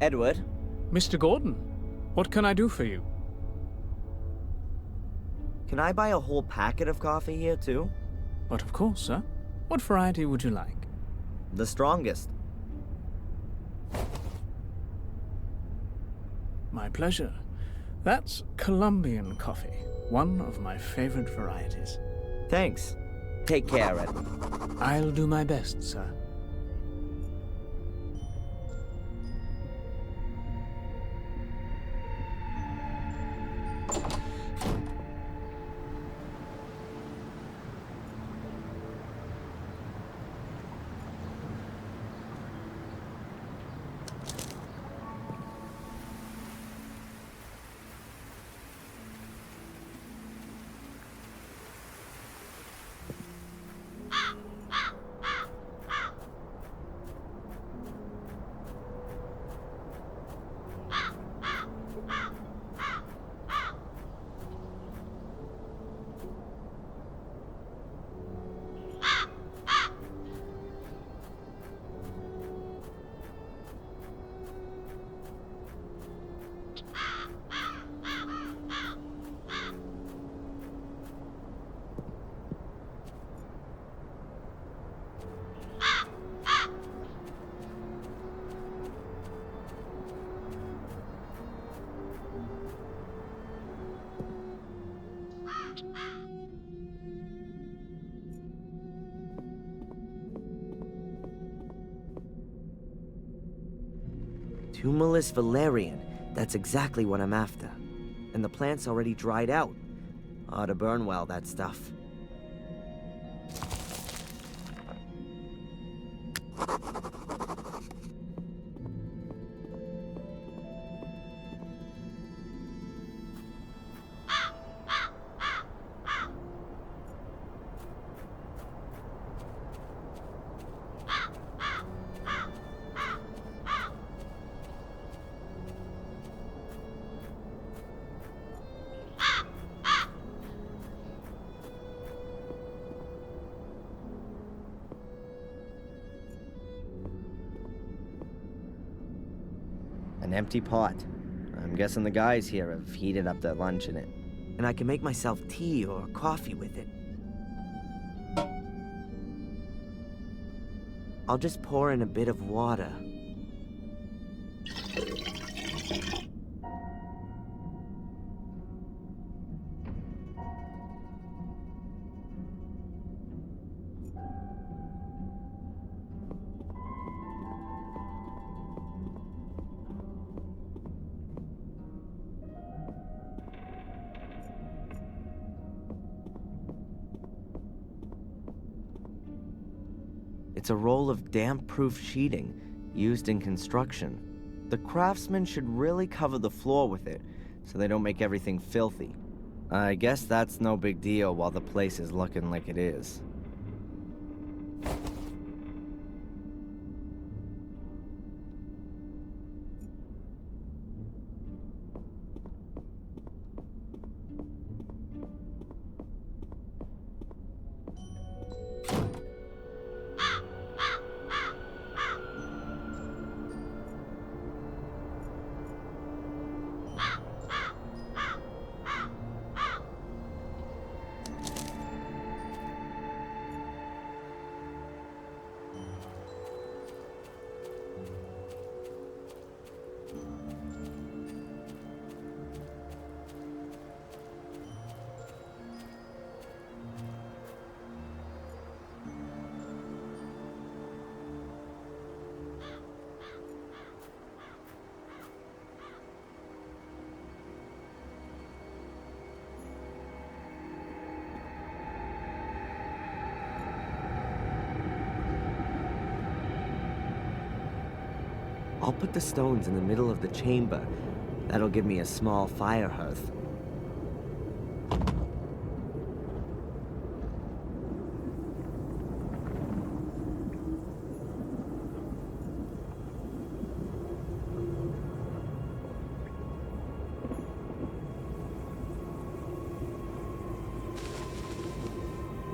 Edward? Mr. Gordon, what can I do for you? Can I buy a whole packet of coffee here, too? But of course, sir. What variety would you like? The strongest. My pleasure. That's Colombian coffee, one of my favorite varieties. Thanks. Take care, Edward. I'll do my best, sir. Tumulus valerian. That's exactly what I'm after. And the plant's already dried out. Ought to burn well, that stuff. An empty pot. I'm guessing the guys here have heated up their lunch in it. And I can make myself tea or coffee with it. I'll just pour in a bit of water. It's a roll of damp-proof sheeting used in construction. The craftsmen should really cover the floor with it so they don't make everything filthy. I guess that's no big deal while the place is looking like it is. I'll put the stones in the middle of the chamber. That'll give me a small fire hearth.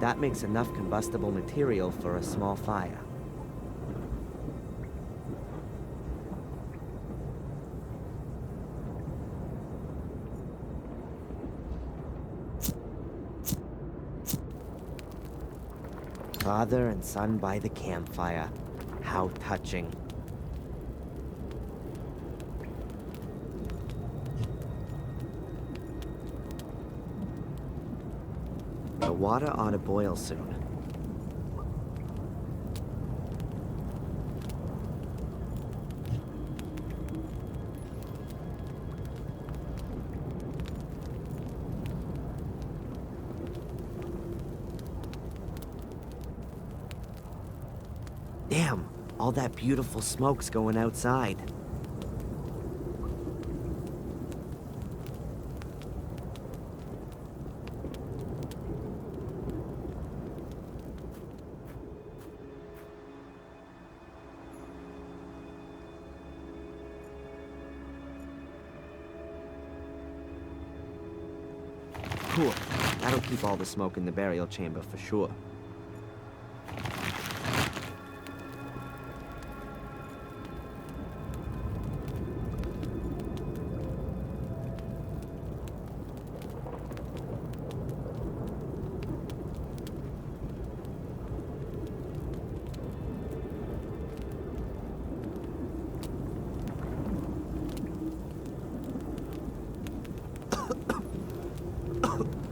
That makes enough combustible material for a small fire. Father and son by the campfire. How touching. The water ought to boil soon. Damn, all that beautiful smoke's going outside. Cool. That'll keep all the smoke in the burial chamber for sure.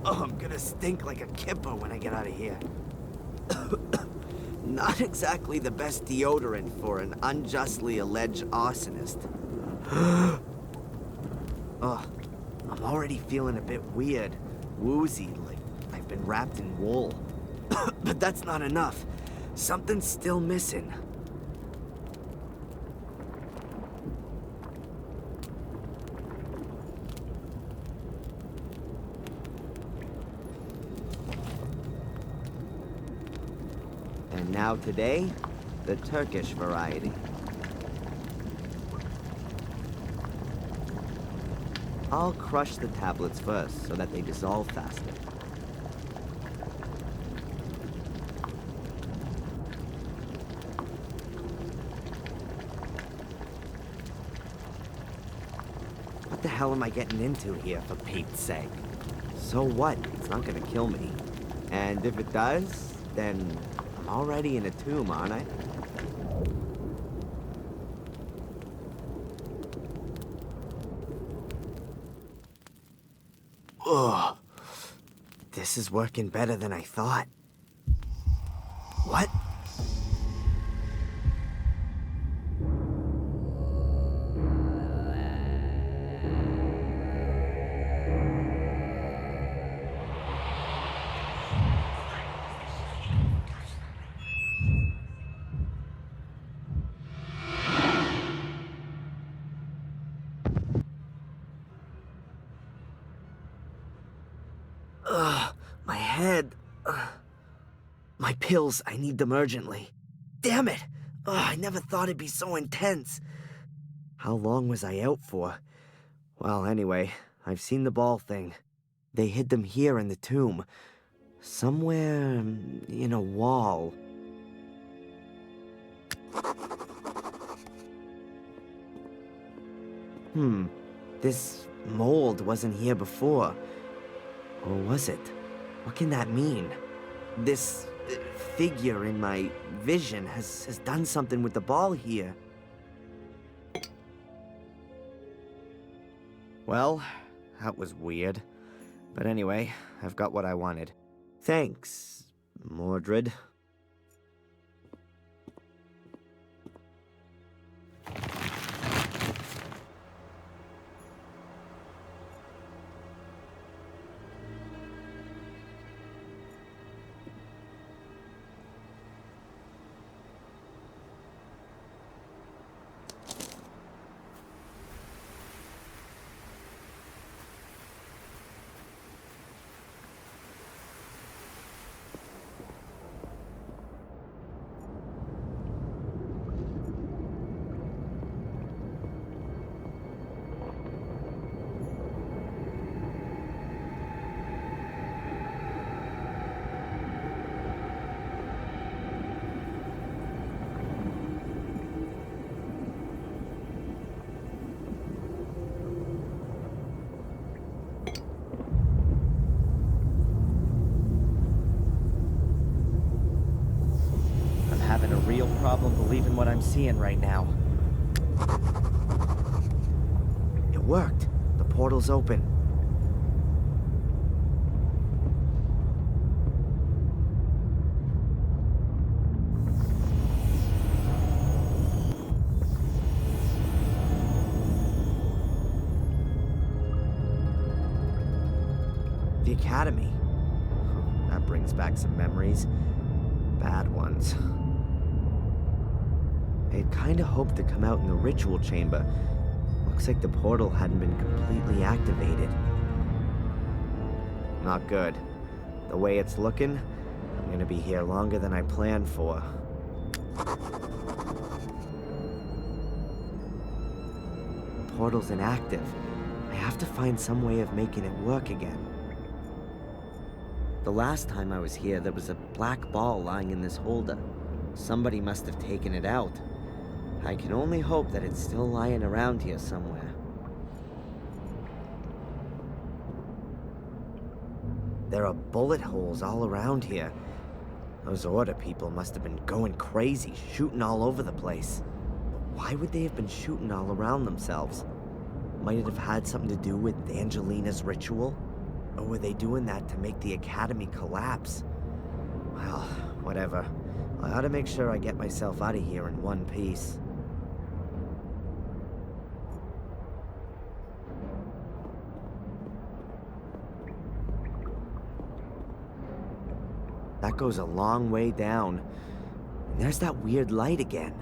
Oh, I'm gonna stink like a kipper when I get out of here. Not exactly the best deodorant for an unjustly alleged arsonist. Oh, I'm already feeling a bit weird, woozy, like I've been wrapped in wool. But that's not enough. Something's still missing. And now today, the Turkish variety. I'll crush the tablets first so that they dissolve faster. What the hell am I getting into here, for Pete's sake? So what? It's not gonna kill me. And if it does, then I'm already in a tomb, aren't I? Ugh. This is working better than I thought. What? Ugh, my head. Ugh. My pills, I need them urgently. Damn it! Ugh, I never thought it'd be so intense. How long was I out for? Well, anyway, I've seen the ball thing. They hid them here in the tomb. Somewhere in a wall. This mold wasn't here before. Or was it? What can that mean? This figure in my vision has done something with the ball here. Well, that was weird. But anyway, I've got what I wanted. Thanks, Mordred. Having a real problem believing what I'm seeing right now. It worked. The portal's open. The Academy. That brings back some memories. Bad ones. I had kinda hoped to come out in the ritual chamber. Looks like the portal hadn't been completely activated. Not good. The way it's looking, I'm gonna be here longer than I planned for. The portal's inactive. I have to find some way of making it work again. The last time I was here, there was a black ball lying in this holder. Somebody must have taken it out. I can only hope that it's still lying around here somewhere. There are bullet holes all around here. Those Order people must have been going crazy, shooting all over the place. Why would they have been shooting all around themselves? Might it have had something to do with Angelina's ritual? Or were they doing that to make the Academy collapse? Well, whatever. I ought to make sure I get myself out of here in one piece. That goes a long way down. And there's that weird light again.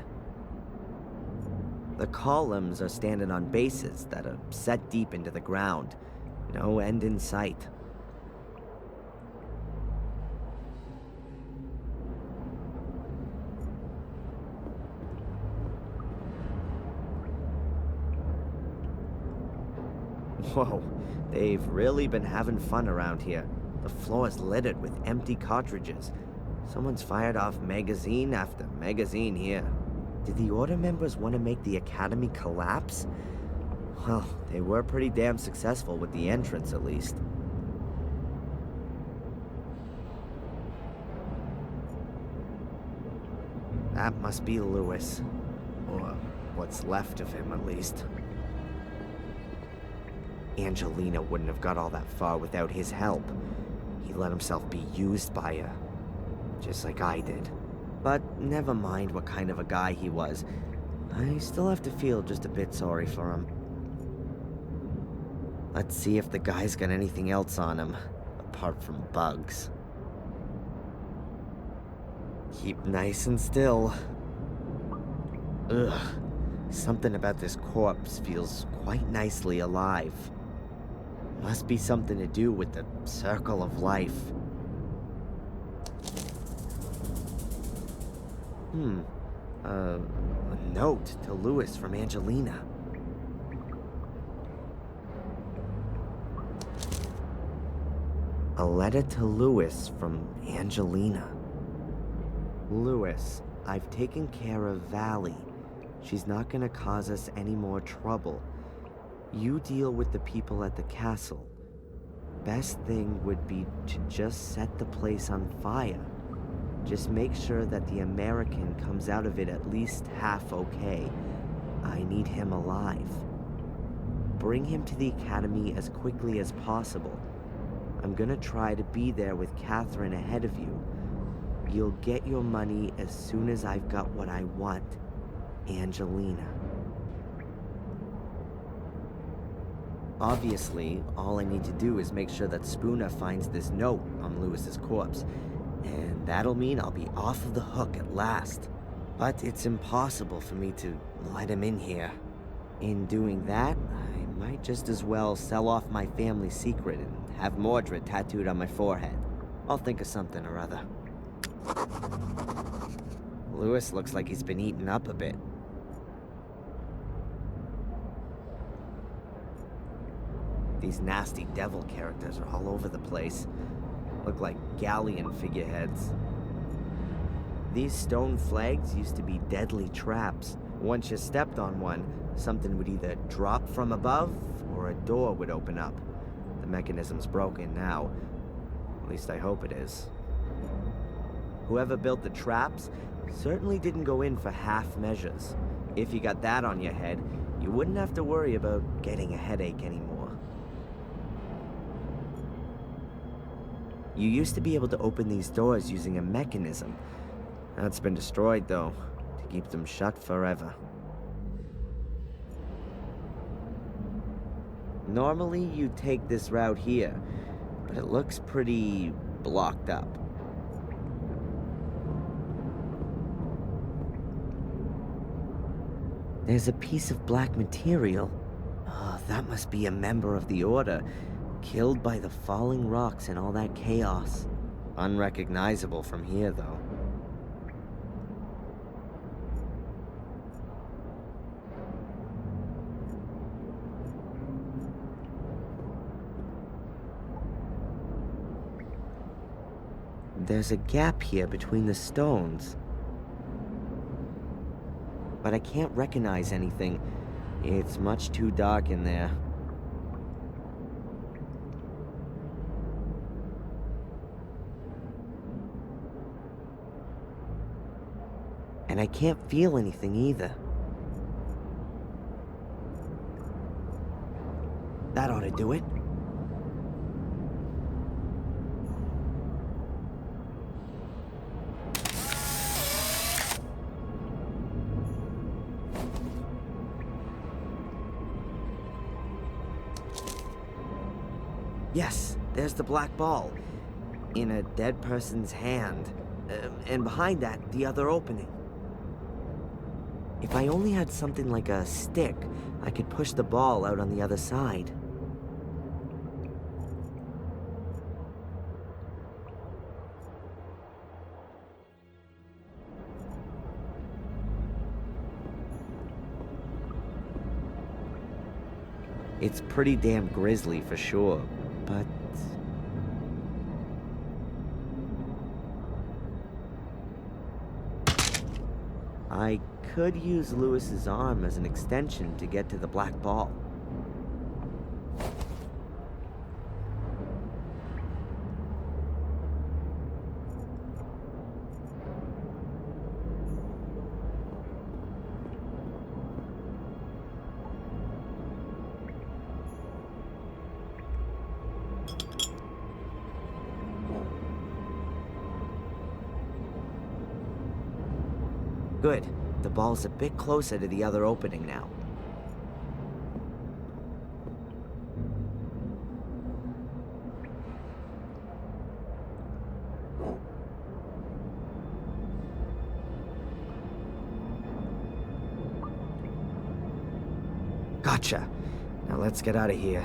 The columns are standing on bases that are set deep into the ground. No end in sight. Whoa, they've really been having fun around here. The floor is littered with empty cartridges. Someone's fired off magazine after magazine here. Did the Order members want to make the Academy collapse? Well, they were pretty damn successful with the entrance, at least. That must be Lewis. Or what's left of him, at least. Angelina wouldn't have got all that far without his help. He let himself be used by her. Just like I did. But never mind what kind of a guy he was. I still have to feel just a bit sorry for him. Let's see if the guy's got anything else on him, apart from bugs. Keep nice and still. Ugh. Something about this corpse feels quite nicely alive. Must be something to do with the circle of life. A note to Lewis from Angelina. A letter to Lewis from Angelina. Lewis, I've taken care of Valley. She's not gonna cause us any more trouble. You deal with the people at the castle. Best thing would be to just set the place on fire. Just make sure that the American comes out of it at least half okay. I need him alive. Bring him to the academy as quickly as possible. I'm gonna try to be there with Catherine ahead of you. You'll get your money as soon as I've got what I want. Angelina. Obviously, all I need to do is make sure that Spooner finds this note on Lewis's corpse, and that'll mean I'll be off of the hook at last. But it's impossible for me to let him in here. In doing that, I might just as well sell off my family secret and have Mordred tattooed on my forehead. I'll think of something or other. Lewis looks like he's been eaten up a bit. These nasty devil characters are all over the place. Look like galleon figureheads. These stone flags used to be deadly traps. Once you stepped on one, something would either drop from above or a door would open up. The mechanism's broken now. At least I hope it is. Whoever built the traps certainly didn't go in for half measures. If you got that on your head, you wouldn't have to worry about getting a headache anymore. You used to be able to open these doors using a mechanism. That's been destroyed, though, to keep them shut forever. Normally, you'd take this route here, but it looks pretty blocked up. There's a piece of black material. Oh, that must be a member of the Order, killed by the falling rocks and all that chaos. Unrecognizable from here, though. There's a gap here between the stones. But I can't recognize anything. It's much too dark in there. And I can't feel anything either. That ought to do it. Yes, there's the black ball. In a dead person's hand. And behind that, the other opening. If I only had something like a stick, I could push the ball out on the other side. It's pretty damn grisly for sure, but... I could use Lewis's arm as an extension to get to the black ball. Good. The ball's a bit closer to the other opening now. Gotcha. Now let's get out of here.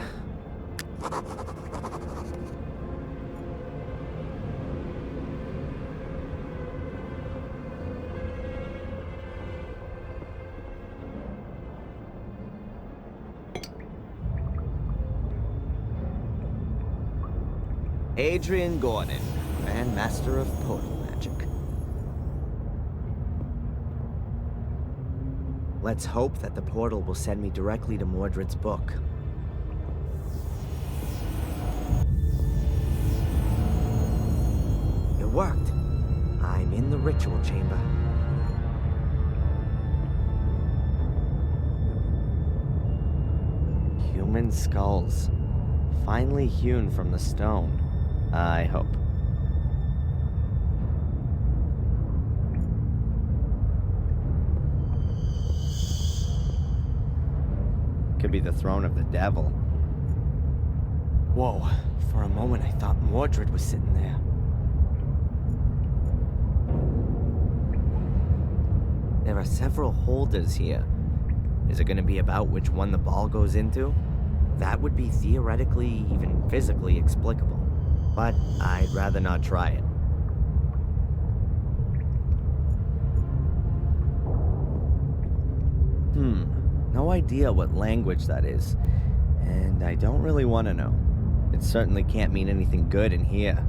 Adrian Gordon, Grand Master of Portal Magic. Let's hope that the portal will send me directly to Mordred's book. It worked. I'm in the ritual chamber. Human skulls. Finely hewn from the stone. I hope. Could be the throne of the devil. Whoa, for a moment I thought Mordred was sitting there. There are several holders here. Is it going to be about which one the ball goes into? That would be theoretically, even physically explicable. But I'd rather not try it. No idea what language that is. And I don't really want to know. It certainly can't mean anything good in here.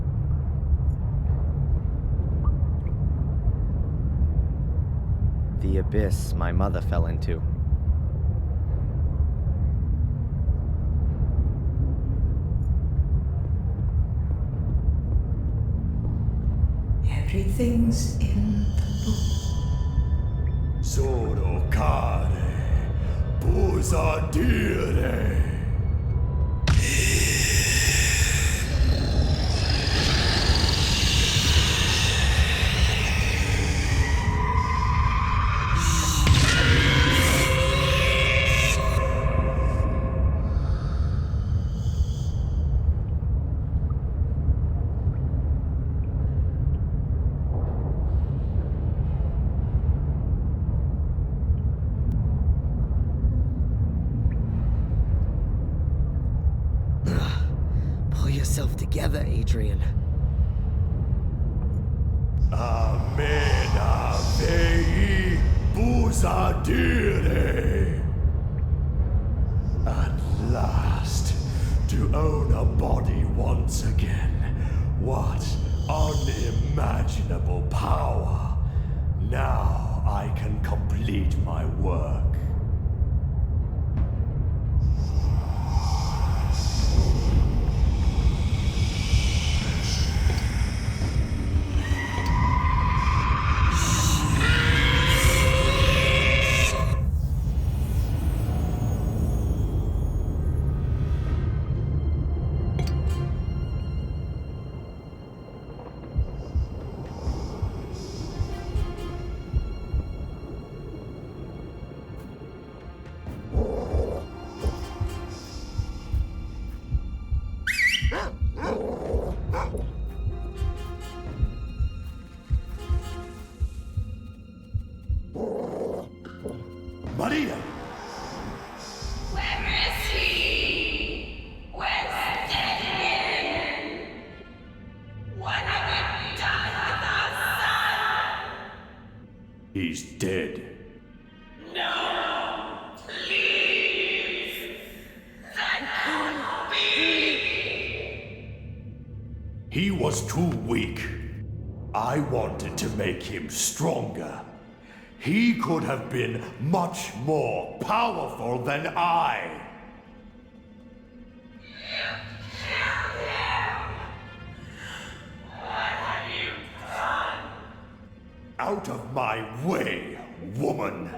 The abyss my mother fell into. Everything's in the book. Solo care, posadire. Together, Adrian. Amena vei posadire. At last, to own a body once again. What unimaginable power. Now I can complete my work. Maria! Where is he? Where's Damien? What have you done with our son? He's dead. No! Please! That can't be! He was too weak. I wanted to make him stronger. He could have been much more powerful than I. What have you done? Out of my way, woman!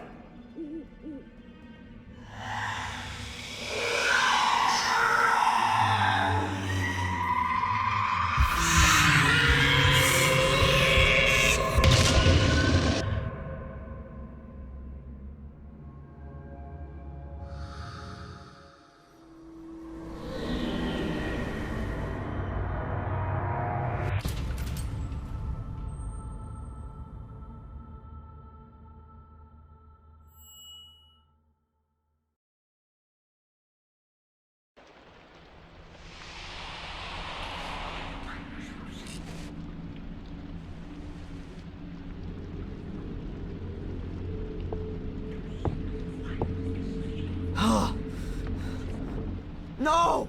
No!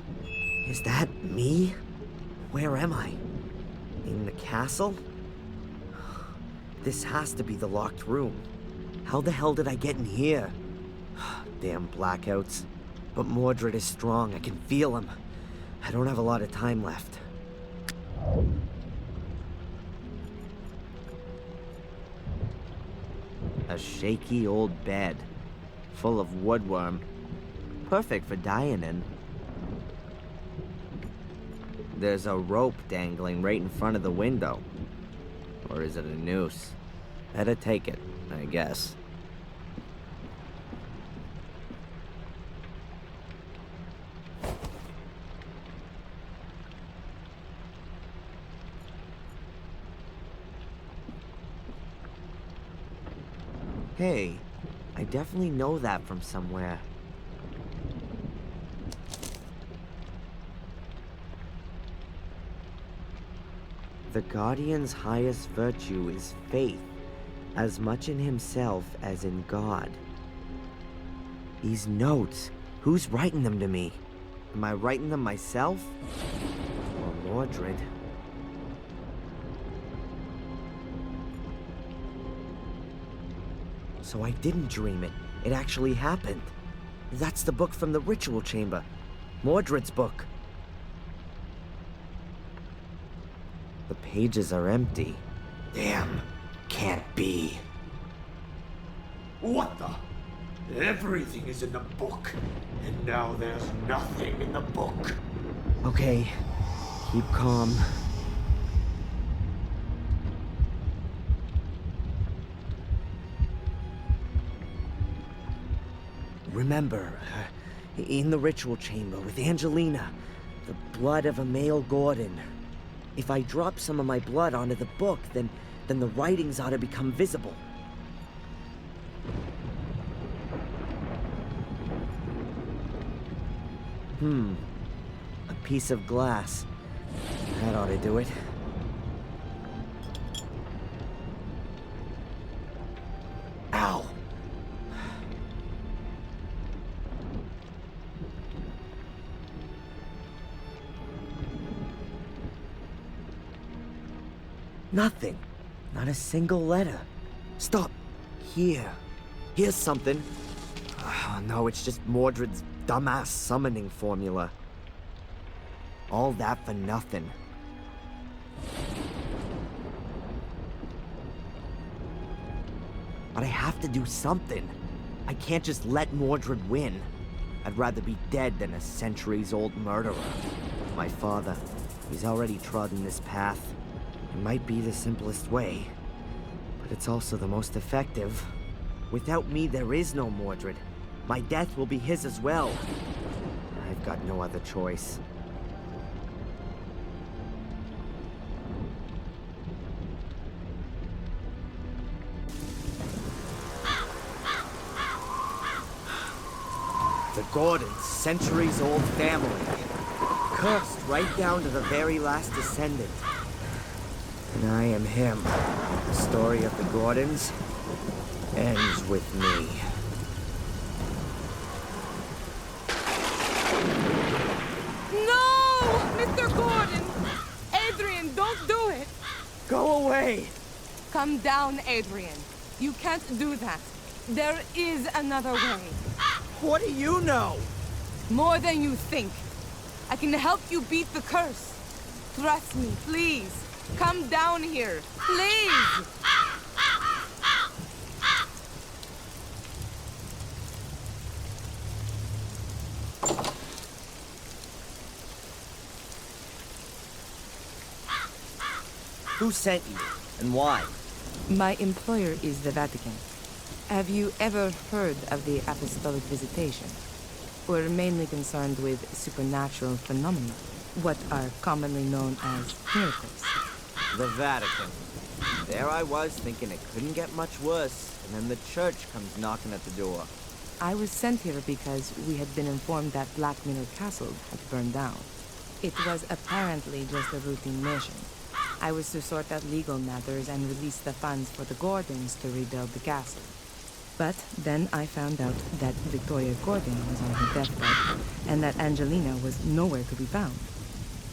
Is that me? Where am I? In the castle? This has to be the locked room. How the hell did I get in here? Damn blackouts. But Mordred is strong. I can feel him. I don't have a lot of time left. A shaky old bed, full of woodworm. Perfect for dying in. There's a rope dangling right in front of the window. Or is it a noose? Better take it, I guess. Hey, I definitely know that from somewhere. The Guardian's highest virtue is faith, as much in himself as in God. These notes, who's writing them to me? Am I writing them myself? Or Mordred? So I didn't dream it. It actually happened. That's the book from the ritual chamber. Mordred's book. The pages are empty. Damn. Can't be. What the? Everything is in the book, and now there's nothing in the book. Okay. Keep calm. Remember, in the ritual chamber with Angelina, the blood of a male Gordon. If I drop some of my blood onto the book, then the writings ought to become visible. A piece of glass. That ought to do it. Ow! Nothing. Not a single letter. Stop. Here. Here's something. Oh, no, it's just Mordred's dumbass summoning formula. All that for nothing. But I have to do something. I can't just let Mordred win. I'd rather be dead than a centuries-old murderer. My father, he's already trodden this path. It might be the simplest way, but it's also the most effective. Without me, there is no Mordred. My death will be his as well. I've got no other choice. The Gordons, centuries-old family. Cursed right down to the very last descendant. And I am him. The story of the Gordons ends with me. No! Mr. Gordon! Adrian, don't do it! Go away! Come down, Adrian. You can't do that. There is another way. What do you know? More than you think. I can help you beat the curse. Trust me, please. Come down here, please! Who sent you, and why? My employer is the Vatican. Have you ever heard of the apostolic visitation? We're mainly concerned with supernatural phenomena, what are commonly known as miracles. The Vatican. There I was thinking it couldn't get much worse, and then the church comes knocking at the door. I was sent here because we had been informed that Black Mirror Castle had burned down. It was apparently just a routine mission. I was to sort out legal matters and release the funds for the Gordons to rebuild the castle. But then I found out that Victoria Gordon was on her deathbed, and that Angelina was nowhere to be found.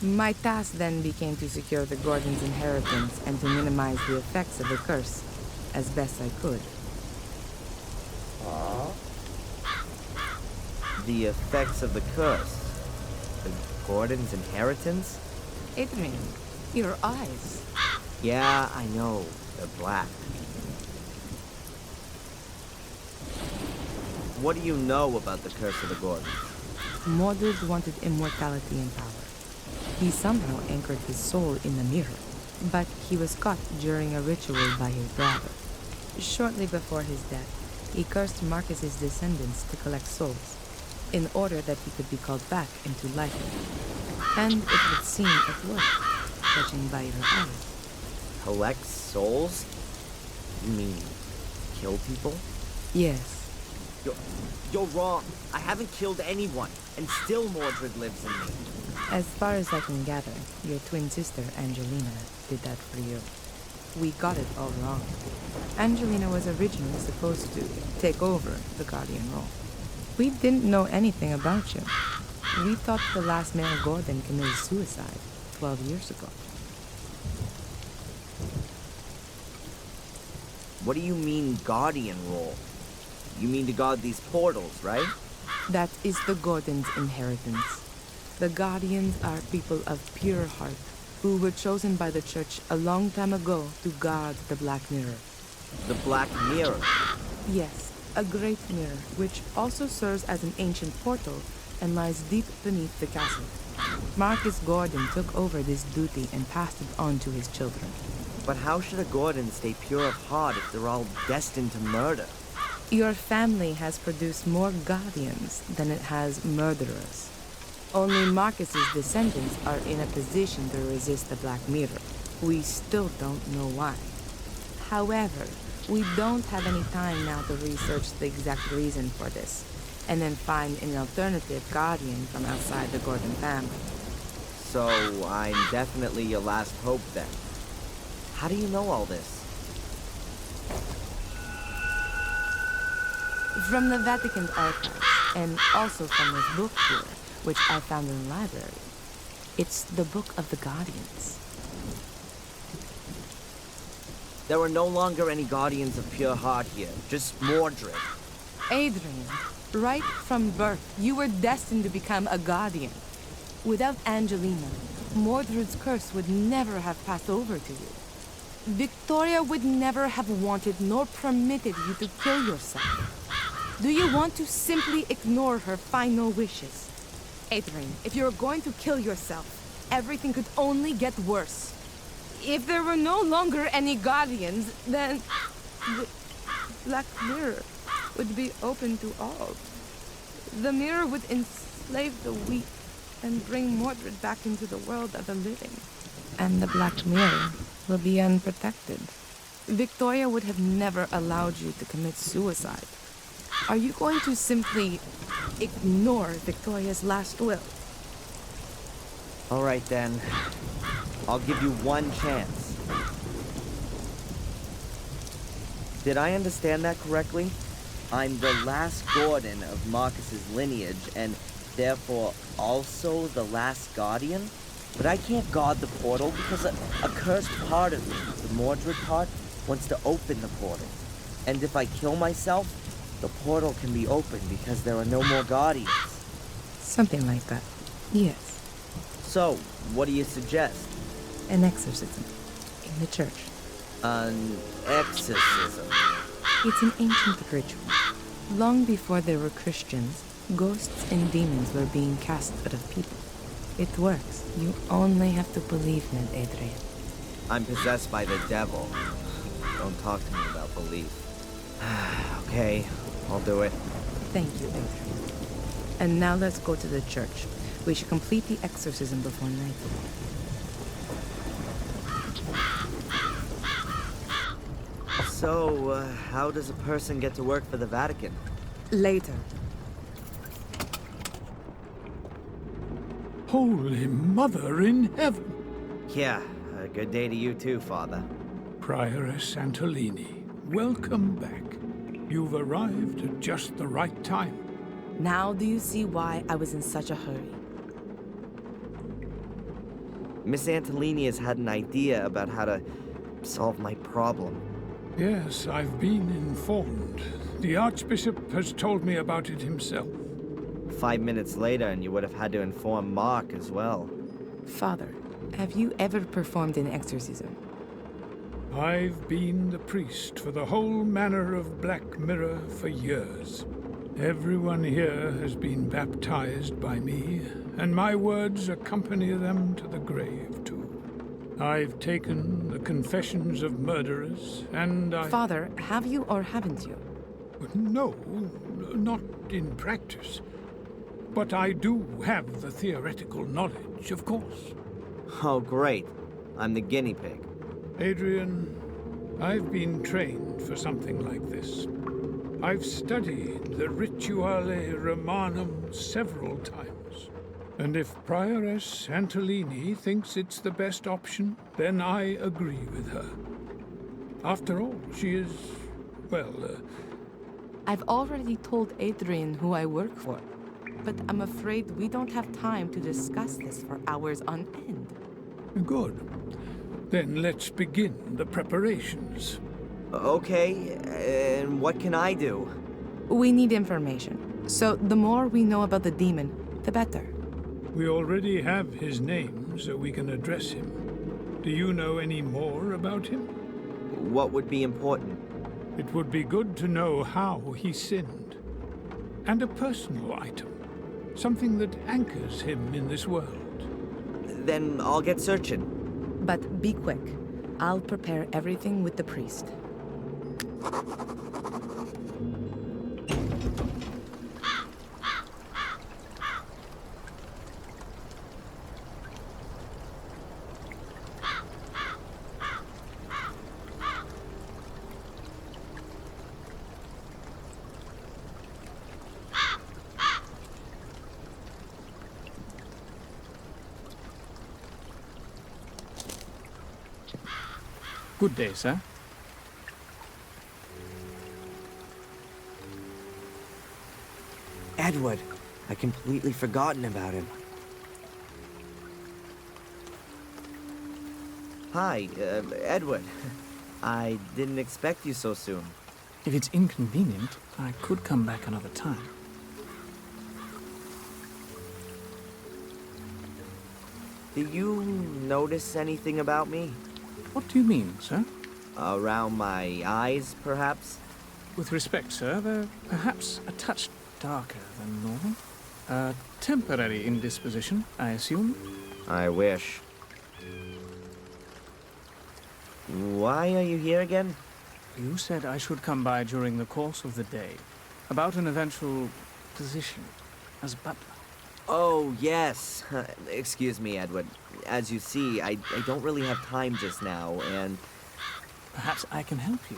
My task then became to secure the Gordon's inheritance and to minimize the effects of the curse as best I could. The effects of the curse? The Gordon's inheritance? Adrian, your eyes. Yeah, I know. They're black. What do you know about the curse of the Gordons? Mordred wanted immortality and power. He somehow anchored his soul in the mirror, but he was caught during a ritual by his brother. Shortly before his death, he cursed Marcus's descendants to collect souls, in order that he could be called back into life. And it would seem at work, judging by your eyes. Collect souls? You mean kill people? Yes. You're wrong. I haven't killed anyone, and still Mordred lives in me. As far as I can gather, your twin sister, Angelina, did that for you. We got it all wrong. Angelina was originally supposed to take over the Guardian role. We didn't know anything about you. We thought the last male Gordon committed suicide 12 years ago. What do you mean, Guardian role? You mean to guard these portals, right? That is the Gordon's inheritance. The Guardians are people of pure heart, who were chosen by the Church a long time ago to guard the Black Mirror. The Black Mirror? Yes, a great mirror, which also serves as an ancient portal and lies deep beneath the castle. Marcus Gordon took over this duty and passed it on to his children. But how should a Gordon stay pure of heart if they're all destined to murder? Your family has produced more Guardians than it has murderers. Only Marcus's descendants are in a position to resist the Black Mirror. We still don't know why. However, we don't have any time now to research the exact reason for this, and then find an alternative Guardian from outside the Gordon family. So, I'm definitely your last hope then. How do you know all this? From the Vatican archives, and also from this book here, which I found in the library. It's the Book of the Guardians. There are no longer any Guardians of pure heart here, just Mordred. Adrian, right from birth, you were destined to become a Guardian. Without Angelina, Mordred's curse would never have passed over to you. Victoria would never have wanted nor permitted you to kill yourself. Do you want to simply ignore her final wishes? Adrian, if you're going to kill yourself, everything could only get worse. If there were no longer any Guardians, then the Black Mirror would be open to all. The mirror would enslave the weak and bring Mordred back into the world of the living. And the Black Mirror will be unprotected. Victoria would have never allowed you to commit suicide. Are you going to simply ignore Victoria's last will? All right then. I'll give you one chance. Did I understand that correctly? I'm the last Gordon of Marcus's lineage, and therefore also the last Guardian? But I can't guard the portal because a cursed part of me, the Mordred part, wants to open the portal. And if I kill myself, the portal can be opened because there are no more Guardians. Something like that, yes. So, what do you suggest? An exorcism in the church. An exorcism? It's an ancient ritual. Long before there were Christians, ghosts and demons were being cast out of people. It works. You only have to believe in it, Adrian. I'm possessed by the devil. Don't talk to me about belief. Okay, I'll do it. Thank you, Adrian. And now let's go to the church. We should complete the exorcism before nightfall. So, how does a person get to work for the Vatican? Later. Holy Mother in Heaven! Yeah, a good day to you too, Father. Prioress Antolini, welcome back. You've arrived at just the right time. Now do you see why I was in such a hurry? Miss Antolini has had an idea about how to solve my problem. Yes, I've been informed. The Archbishop has told me about it himself. 5 minutes later, and you would have had to inform Mark as well. Father, have you ever performed an exorcism? I've been the priest for the whole manor of Black Mirror for years. Everyone here has been baptized by me, and my words accompany them to the grave, too. I've taken the confessions of murderers, and Father, have you or haven't you? No, not in practice. But I do have the theoretical knowledge, of course. Oh, great. I'm the guinea pig. Adrian, I've been trained for something like this. I've studied the Rituale Romanum several times. And if Prioress Antolini thinks it's the best option, then I agree with her. After all, she is, well, I've already told Adrian who I work for, but I'm afraid we don't have time to discuss this for hours on end. Good. Then let's begin the preparations. Okay, and what can I do? We need information. So the more we know about the demon, the better. We already have his name, so we can address him. Do you know any more about him? What would be important? It would be good to know how he sinned. And a personal item. Something that anchors him in this world. Then I'll get searching. But be quick. I'll prepare everything with the priest. Good day, sir. Edward. I completely forgotten about him. Hi, Edward. I didn't expect you so soon. If it's inconvenient, I could come back another time. Do you notice anything about me? What do you mean, sir? Around my eyes, perhaps? With respect, sir, they're perhaps a touch darker than normal. Temporary indisposition, I assume? I wish. Why are you here again? You said I should come by during the course of the day. About an eventual position as butler. Oh, yes. Excuse me, Edward. As you see, I don't really have time just now, and... Perhaps I can help you.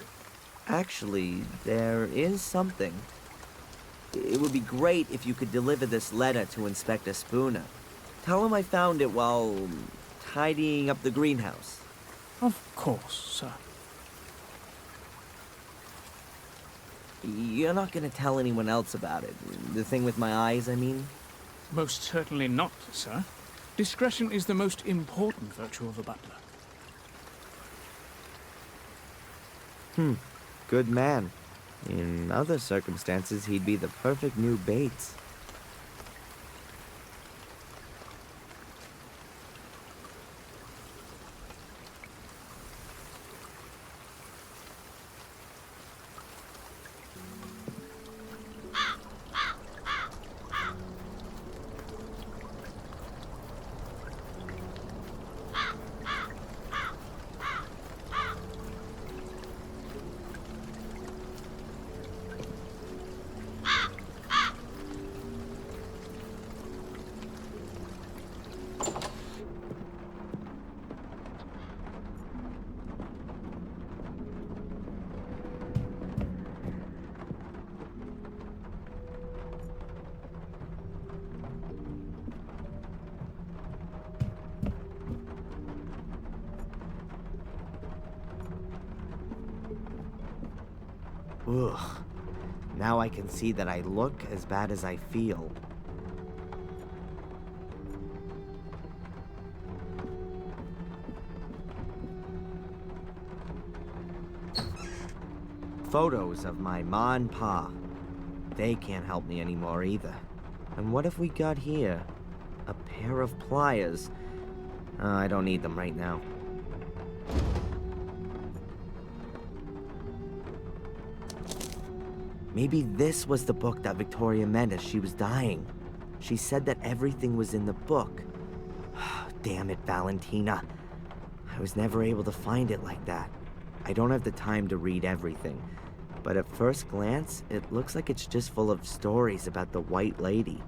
Actually, there is something. It would be great if you could deliver this letter to Inspector Spooner. Tell him I found it while tidying up the greenhouse. Of course, sir. You're not going to tell anyone else about it. The thing with my eyes, I mean? Most certainly not, sir. Discretion is the most important virtue of a butler. Good man. In other circumstances, he'd be the perfect new Bates. Ugh. Now I can see that I look as bad as I feel. Photos of my ma and pa. They can't help me anymore either. And what have we got here? A pair of pliers. I don't need them right now. Maybe this was the book that Victoria meant as she was dying. She said that everything was in the book. Damn it, Valentina. I was never able to find it like that. I don't have the time to read everything, but at first glance, it looks like it's just full of stories about the White Lady.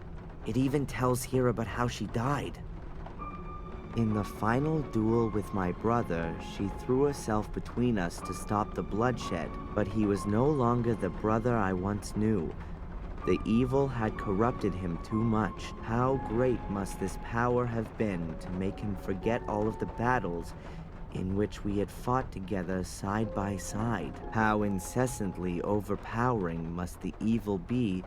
It even tells here about how she died. In the final duel with my brother, she threw herself between us to stop the bloodshed, but he was no longer the brother I once knew. The evil had corrupted him too much. How great must this power have been to make him forget all of the battles in which we had fought together side by side? How incessantly overpowering must the evil be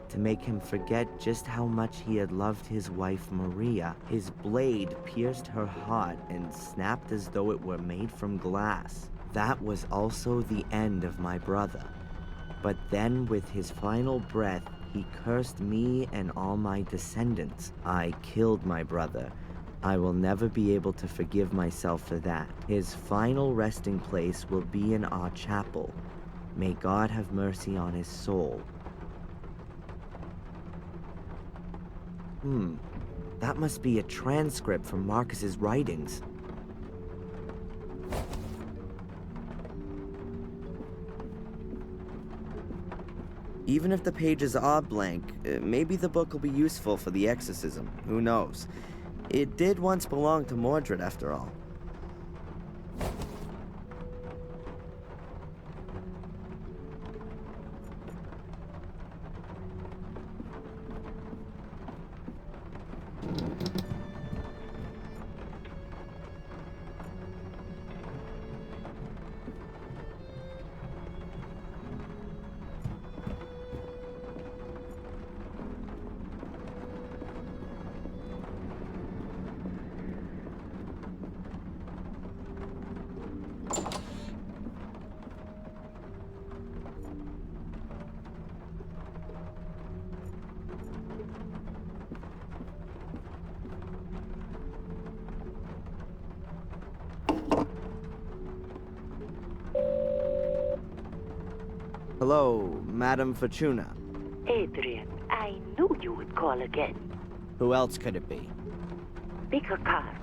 to make him forget just how much he had loved his wife Maria. His blade pierced her heart and snapped as though it were made from glass. That was also the end of my brother. But then with his final breath, he cursed me and all my descendants. I killed my brother. I will never be able to forgive myself for that. His final resting place will be in our chapel. May God have mercy on his soul. That must be a transcript from Marcus's writings. Even if the pages are blank, maybe the book will be useful for the exorcism. Who knows? It did once belong to Mordred, after all. Hello, Madame Fortuna. Adrian, I knew you would call again. Who else could it be? Pick a card.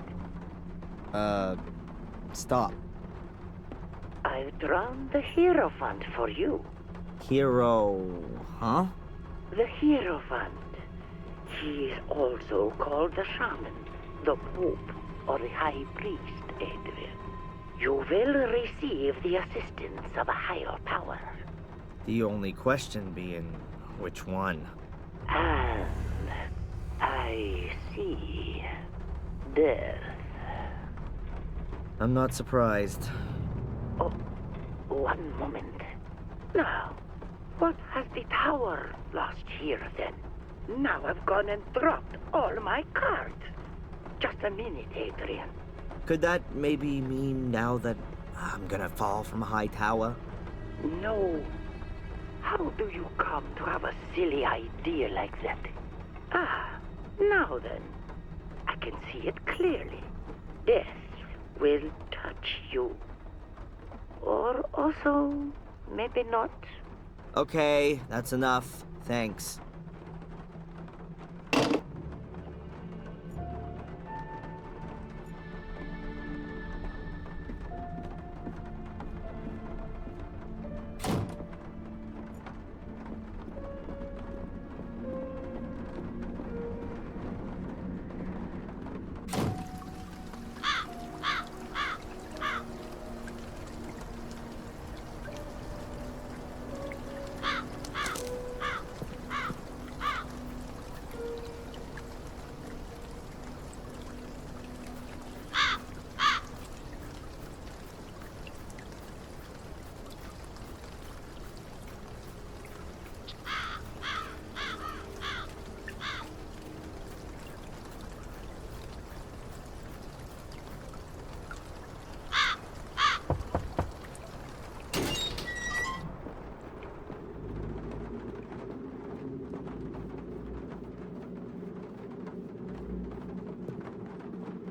Stop. I've drawn the Hierophant for you. Hero, huh? The Hierophant. He is also called the Shaman, the Pope, or the High Priest, Adrian. You will receive the assistance of a higher power. The only question being, which one? And I see death. I'm not surprised. Oh, one moment. Now, what has the tower lost here then? Now I've gone and dropped all my cards. Just a minute, Adrian. Could that maybe mean now that I'm gonna fall from a high tower? No. How do you come to have a silly idea like that? Ah, now then. I can see it clearly. Death will touch you. Or also, maybe not. Okay, that's enough. Thanks.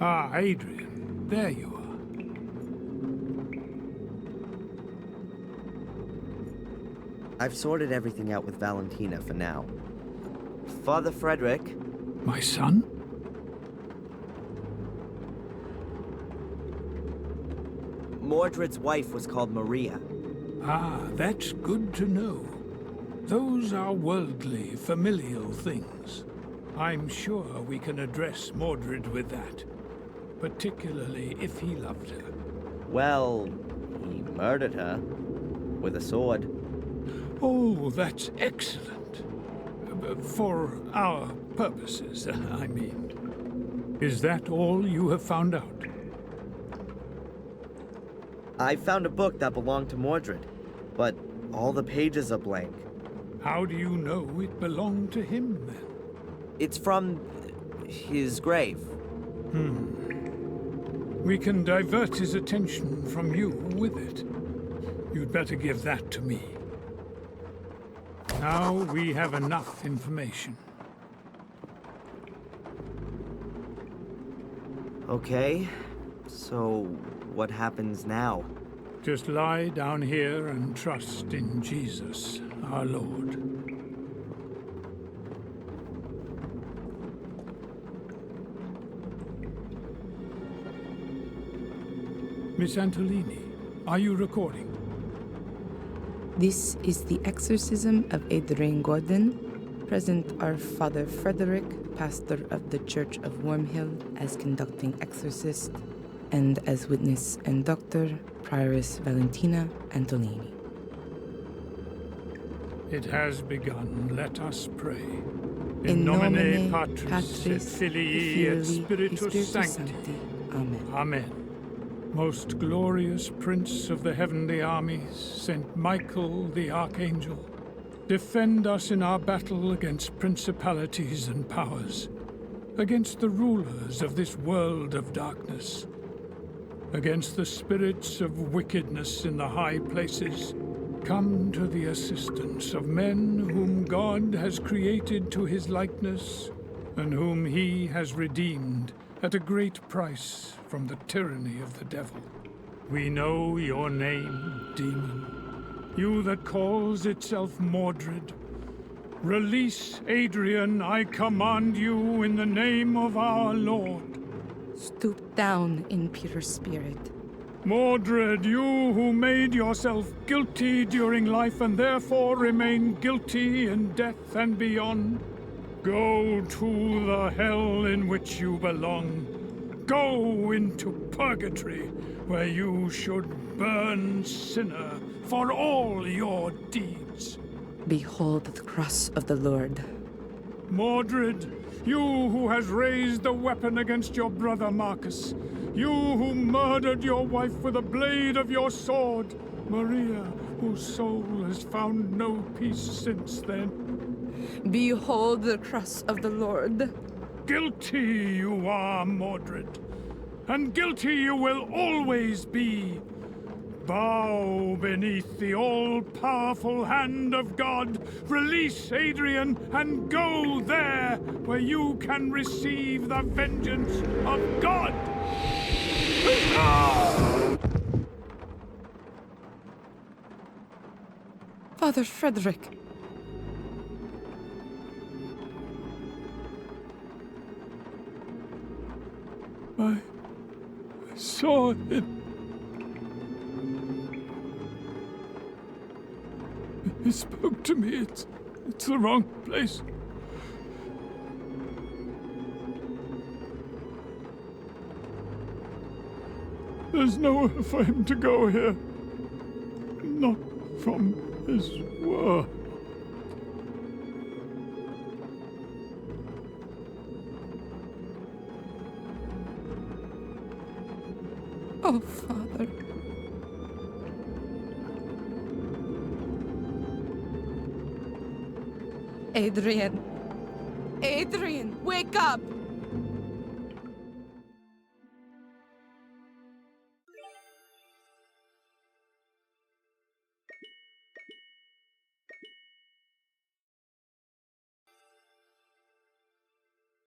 Ah, Adrian. There you are. I've sorted everything out with Valentina for now. Father Frederick. My son? Mordred's wife was called Maria. Ah, that's good to know. Those are worldly, familial things. I'm sure we can address Mordred with that, particularly if he loved her. Well, he murdered her with a sword. Oh, that's excellent. For our purposes, I mean. Is that all you have found out? I found a book that belonged to Mordred, but all the pages are blank. How do you know it belonged to him, then? It's from his grave. We can divert his attention from you with it. You'd better give that to me. Now we have enough information. Okay, so what happens now? Just lie down here and trust in Jesus, our Lord. Miss Antolini, are you recording? This is the exorcism of Adrian Gordon. Present are Father Frederick, pastor of the Church of Warmhill, as conducting exorcist, and as witness and doctor, Prioress Valentina Antolini. It has begun. Let us pray. In nomine Patris et Filii et Spiritus Sancti. Amen. Amen. Most glorious Prince of the heavenly armies, Saint Michael the Archangel, defend us in our battle against principalities and powers, against the rulers of this world of darkness, against the spirits of wickedness in the high places. Come to the assistance of men whom God has created to his likeness, and whom he has redeemed at a great price from the tyranny of the devil. We know your name, demon, you that calls itself Mordred. Release Adrian, I command you in the name of our Lord. Stoop down, impure spirit. Mordred, you who made yourself guilty during life and therefore remain guilty in death and beyond, go to the hell in which you belong. Go into purgatory, where you should burn sinner for all your deeds. Behold the cross of the Lord. Mordred, you who has raised the weapon against your brother Marcus, you who murdered your wife with a blade of your sword, Maria, whose soul has found no peace since then. Behold the cross of the Lord. Guilty you are, Mordred, and guilty you will always be. Bow beneath the all-powerful hand of God. Release Adrian and go there where you can receive the vengeance of God. Father Frederick. I saw it. He spoke to me. It's the wrong place. There's nowhere for him to go here. Not from his world. Oh, Father. Adrian. Adrian, wake up!